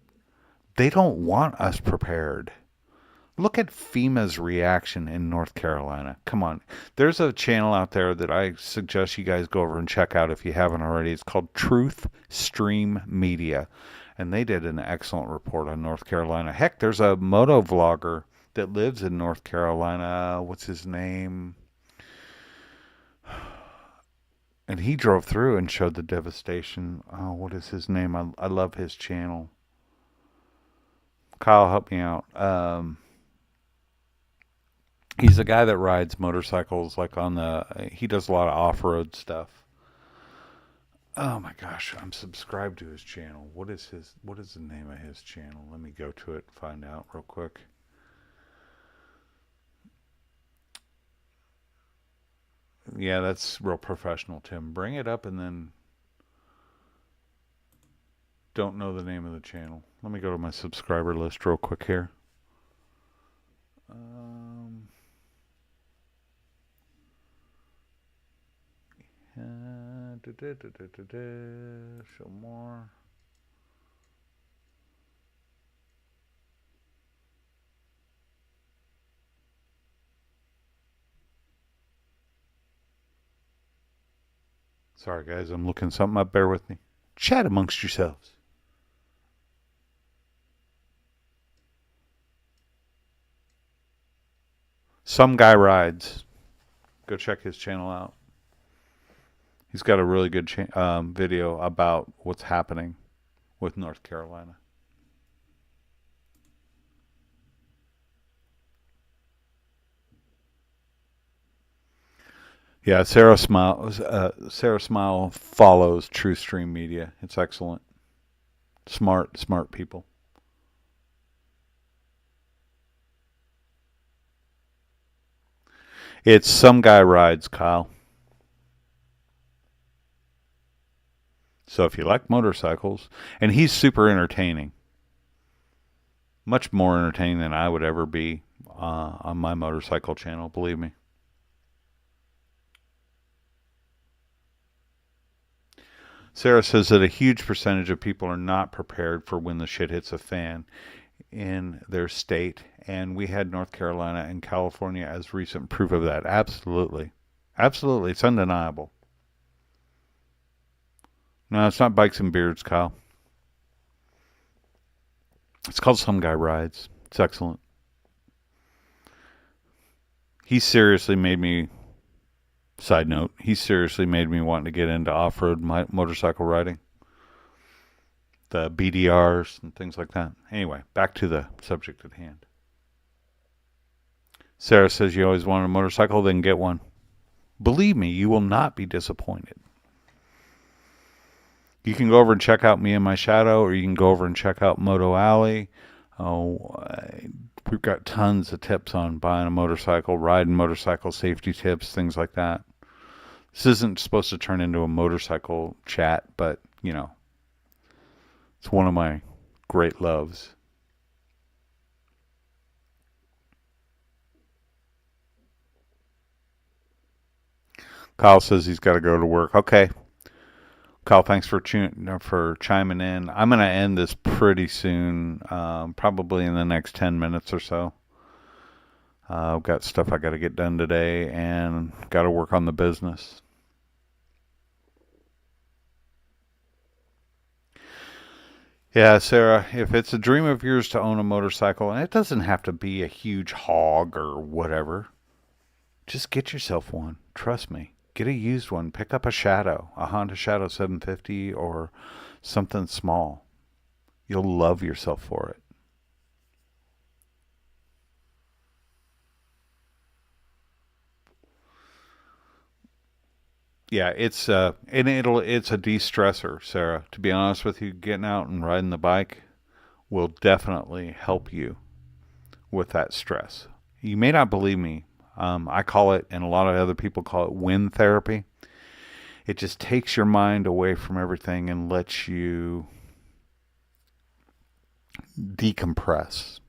They don't want us prepared. Look at FEMA's reaction in North Carolina. Come on. There's a channel out there that I suggest you guys go over and check out if you haven't already. It's called Truth Stream Media. And they did an excellent report on North Carolina. Heck, there's a moto vlogger that lives in North Carolina. What's his name? And he drove through and showed the devastation. Oh, what is his name? I love his channel. Kyle, help me out. He's a guy that rides motorcycles, like he does a lot of off-road stuff. Oh my gosh, I'm subscribed to his channel. What is the name of his channel? Let me go to it and find out real quick. Yeah, that's real professional, Tim. Bring it up and then don't know the name of the channel. Let me go to my subscriber list real quick here. Show more. Sorry, guys, I'm looking something up. Bear with me. Chat amongst yourselves. Some Guy Rides. Go check his channel out. He's got a really good video about what's happening with North Carolina. Yeah, Sarah Smile follows True Stream Media. It's excellent. Smart people. It's Some Guy Rides, Kyle. So if you like motorcycles, and he's super entertaining, much more entertaining than I would ever be on my motorcycle channel, believe me. Sarah says that a huge percentage of people are not prepared for when the shit hits a fan in their state, and we had North Carolina and California as recent proof of that. Absolutely. Absolutely. It's undeniable. No, it's not bikes and beards, Kyle. It's called Some Guy Rides. It's excellent. He seriously made me, side note, he seriously made me want to get into off-road motorcycle riding. The BDRs and things like that. Anyway, back to the subject at hand. Sarah says you always wanted a motorcycle, then get one. Believe me, you will not be disappointed. You can go over and check out Me and My Shadow, or you can go over and check out Moto Alley. We've got tons of tips on buying a motorcycle, riding motorcycle, safety tips, things like that. This isn't supposed to turn into a motorcycle chat, but, you know, it's one of my great loves. Kyle says he's got to go to work. Okay. Kyle, thanks for chiming in. I'm going to end this pretty soon, probably in the next 10 minutes or so. I've got stuff I got to get done today and got to work on the business. Yeah, Sarah, if it's a dream of yours to own a motorcycle, and it doesn't have to be a huge hog or whatever, just get yourself one. Trust me. Get a used one. Pick up a Shadow, a Honda Shadow 750 or something small. You'll love yourself for it. Yeah, it's a de-stressor, Sarah. To be honest with you, getting out and riding the bike will definitely help you with that stress. You may not believe me. I call it, and a lot of other people call it, wind therapy. It just takes your mind away from everything and lets you decompress.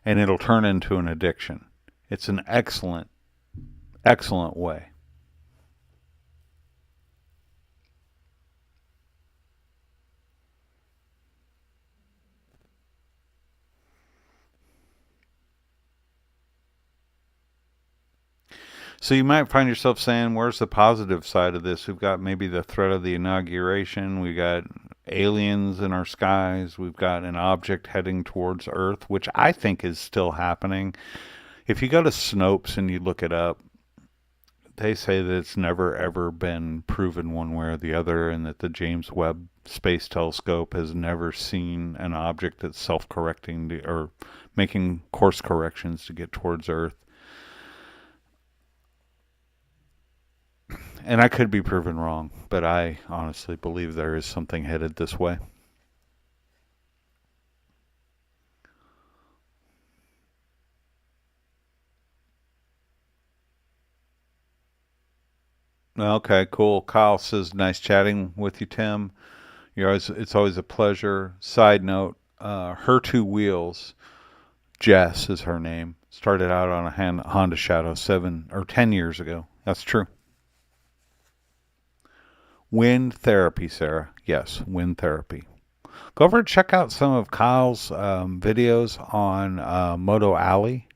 And it'll turn into an addiction. It's an excellent, excellent way. So you might find yourself saying, where's the positive side of this? We've got maybe the threat of the inauguration. We've got aliens in our skies. We've got an object heading towards Earth, which I think is still happening. If you go to Snopes and you look it up, they say that it's never ever been proven one way or the other, and that the James Webb Space Telescope has never seen an object that's self-correcting or making course corrections to get towards Earth. And I could be proven wrong, but I honestly believe there is something headed this way. Okay, cool. Kyle says, nice chatting with you, Tim. It's always a pleasure. Side note, her two wheels, Jess is her name, started out on a Honda Shadow 7 or 10 years ago. That's true. Wind therapy, Sarah. Yes, wind therapy. Go over and check out some of Kyle's videos on Moto Alley,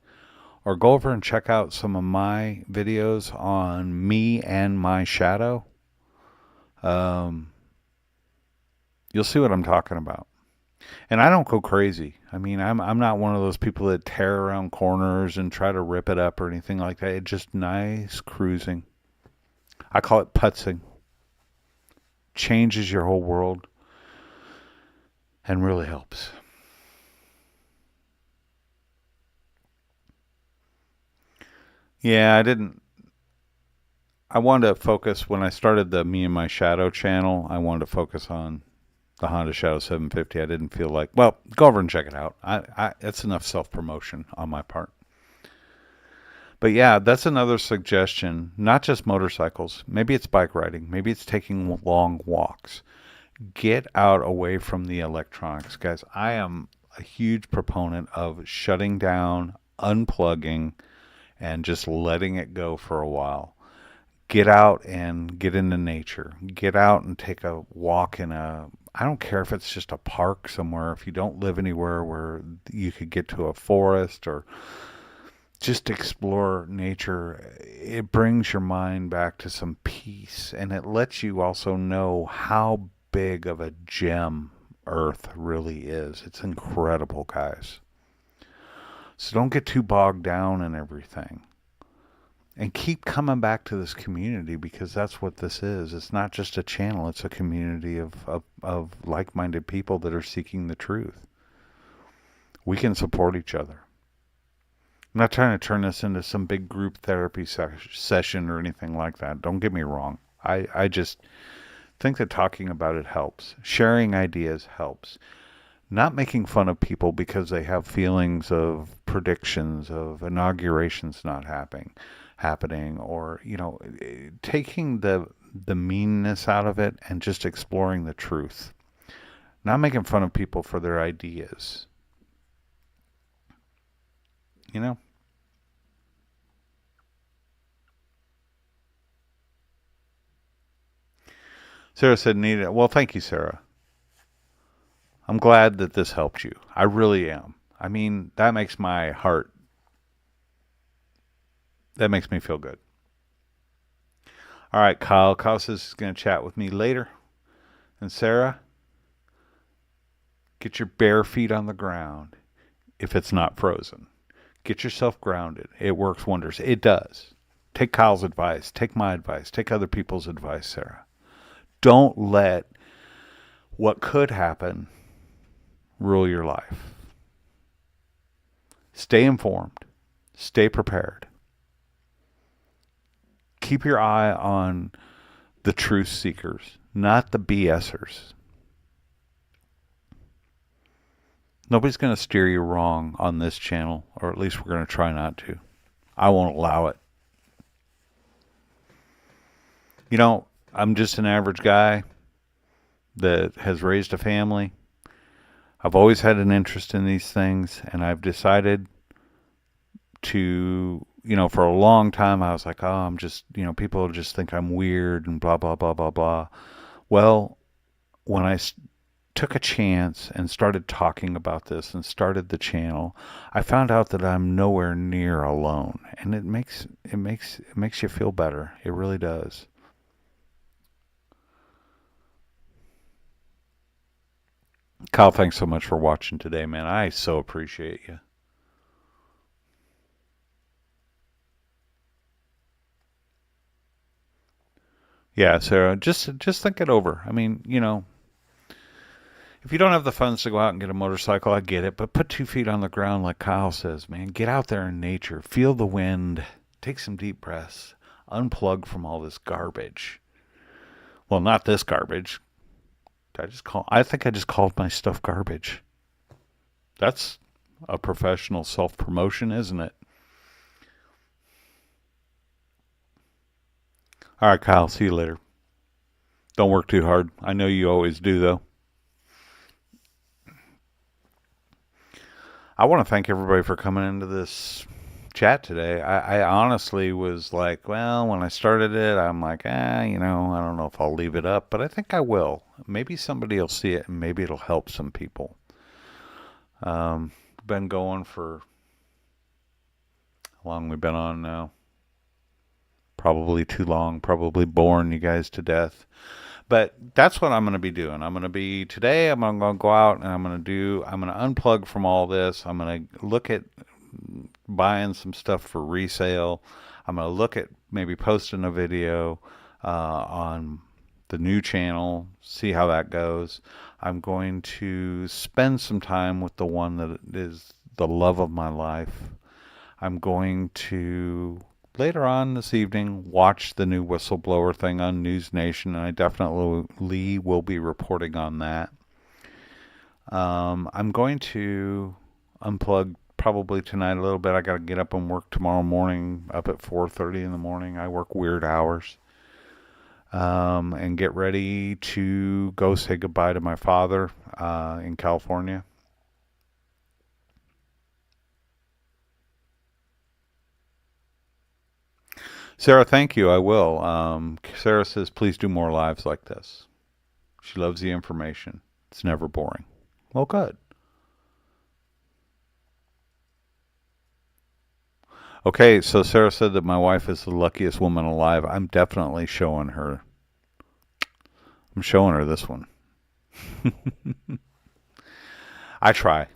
or go over and check out some of my videos on Me and My Shadow. You'll see what I'm talking about. And I don't go crazy. I mean, I'm not one of those people that tear around corners and try to rip it up or anything like that. It's just nice cruising. I call it putzing. Changes your whole world and really helps. Yeah, I wanted to focus, when I started the Me and My Shadow channel, I wanted to focus on the Honda Shadow 750. I didn't feel like, well, go over and check it out. It's enough self-promotion on my part. But yeah, that's another suggestion. Not just motorcycles. Maybe it's bike riding. Maybe it's taking long walks. Get out away from the electronics, guys. I am a huge proponent of shutting down, unplugging, and just letting it go for a while. Get out and get into nature. Get out and take a walk in a, I don't care if it's just a park somewhere. If you don't live anywhere where you could get to a forest or just explore nature, it brings your mind back to some peace, and it lets you also know how big of a gem Earth really is. It's incredible, guys. So don't get too bogged down in everything. And keep coming back to this community, because that's what this is. It's not just a channel, it's a community of like-minded people that are seeking the truth. We can support each other. I'm not trying to turn this into some big group therapy session or anything like that. Don't get me wrong. I just think that talking about it helps. Sharing ideas helps. Not making fun of people because they have feelings of predictions of inaugurations not happening, or taking the meanness out of it and just exploring the truth. Not making fun of people for their ideas. You know? Sarah said, need it. Well, thank you, Sarah. I'm glad that this helped you. I really am. I mean, that makes my heart, that makes me feel good. All right, Kyle. Kyle says he's going to chat with me later. And Sarah, get your bare feet on the ground if it's not frozen. Get yourself grounded. It works wonders. It does. Take Kyle's advice. Take my advice. Take other people's advice, Sarah. Don't let what could happen rule your life. Stay informed. Stay prepared. Keep your eye on the truth seekers, not the BSers. Nobody's going to steer you wrong on this channel, or at least we're going to try not to. I won't allow it. I'm just an average guy that has raised a family. I've always had an interest in these things, and I've decided to, for a long time I was like, oh, I'm just, people just think I'm weird and blah, blah, blah, blah, blah. Well, when I took a chance and started talking about this and started the channel, I found out that I'm nowhere near alone, and it makes you feel better. It really does. Kyle, thanks so much for watching today, man. I so appreciate you. Yeah, Sarah, just think it over. I mean, if you don't have the funds to go out and get a motorcycle, I get it, but put 2 feet on the ground like Kyle says, man. Get out there in nature. Feel the wind. Take some deep breaths. Unplug from all this garbage. Well, not this garbage. I think I just called my stuff garbage. That's a professional self-promotion, isn't it? All right, Kyle, see you later. Don't work too hard. I know you always do, though. I want to thank everybody for coming into this chat today. I honestly was like, well, when I started it, I'm like, I don't know if I'll leave it up, but I think I will. Maybe somebody will see it, and maybe it'll help some people. Been going for, how long we've been on now? Probably too long, probably boring you guys to death. But that's what I'm going to be doing. Today I'm going to go out and I'm going to unplug from all this. I'm going to look at buying some stuff for resale. I'm going to look at maybe posting a video on the new channel, see how that goes. I'm going to spend some time with the one that is the love of my life. I'm going to, later on this evening, watch the new whistleblower thing on News Nation, and I definitely will be reporting on that. I'm going to unplug probably tonight a little bit. I got to get up and work tomorrow morning, up at 4:30 in the morning. I work weird hours. And get ready to go say goodbye to my father in California. Sarah, thank you. I will. Sarah says, please do more lives like this. She loves the information. It's never boring. Well, good. Okay, so Sarah said that my wife is the luckiest woman alive. I'm definitely showing her. I'm showing her this one. I try.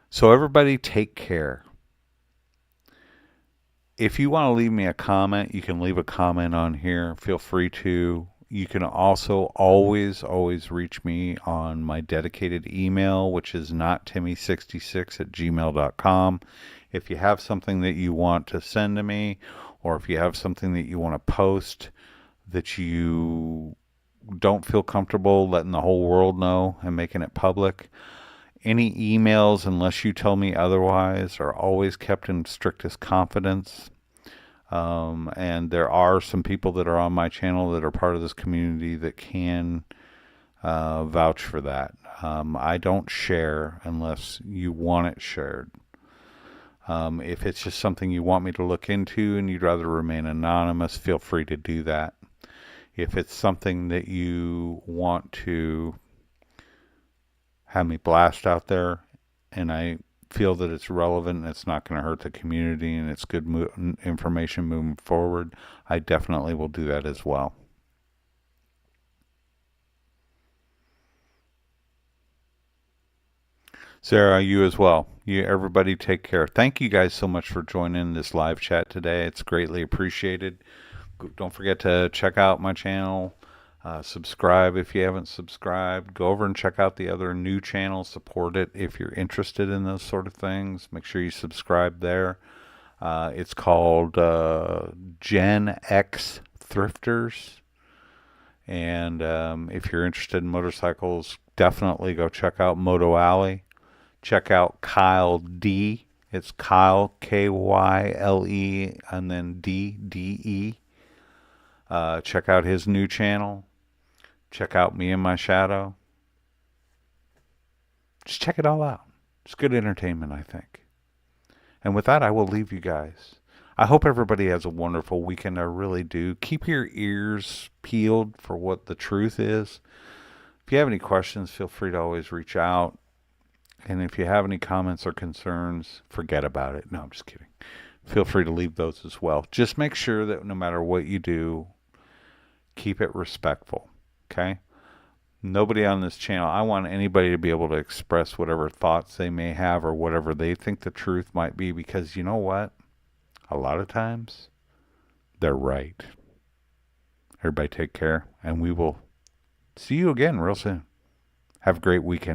So everybody take care. If you want to leave me a comment, you can leave a comment on here. Feel free to. You can also always reach me on my dedicated email, which is nottimmy66@gmail.com. If you have something that you want to send to me, or if you have something that you want to post that you don't feel comfortable letting the whole world know and making it public, any emails, unless you tell me otherwise, are always kept in strictest confidence. And there are some people that are on my channel that are part of this community that can vouch for that. I don't share unless you want it shared. If it's just something you want me to look into and you'd rather remain anonymous, feel free to do that. If it's something that you want to have me blast out there and I feel that it's relevant and it's not going to hurt the community and it's good information moving forward, I definitely will do that as well. Sarah, you as well. Everybody take care. Thank you guys so much for joining this live chat today. It's greatly appreciated. Don't forget to check out my channel. Subscribe if you haven't subscribed. Go over and check out the other new channels. Support it if you're interested in those sort of things. Make sure you subscribe there. It's called Gen X Thrifters. And if you're interested in motorcycles, definitely go check out Moto Alley. Check out Kyle D. It's Kyle, Kyle, and then D. Check out his new channel. Check out me and my shadow. Just check it all out. It's good entertainment, I think. And with that, I will leave you guys. I hope everybody has a wonderful weekend. I really do. Keep your ears peeled for what the truth is. If you have any questions, feel free to always reach out. And if you have any comments or concerns, forget about it. No, I'm just kidding. Feel free to leave those as well. Just make sure that no matter what you do, keep it respectful. Okay? Nobody on this channel, I want anybody to be able to express whatever thoughts they may have or whatever they think the truth might be, because you know what? A lot of times, they're right. Everybody take care, and we will see you again real soon. Have a great weekend.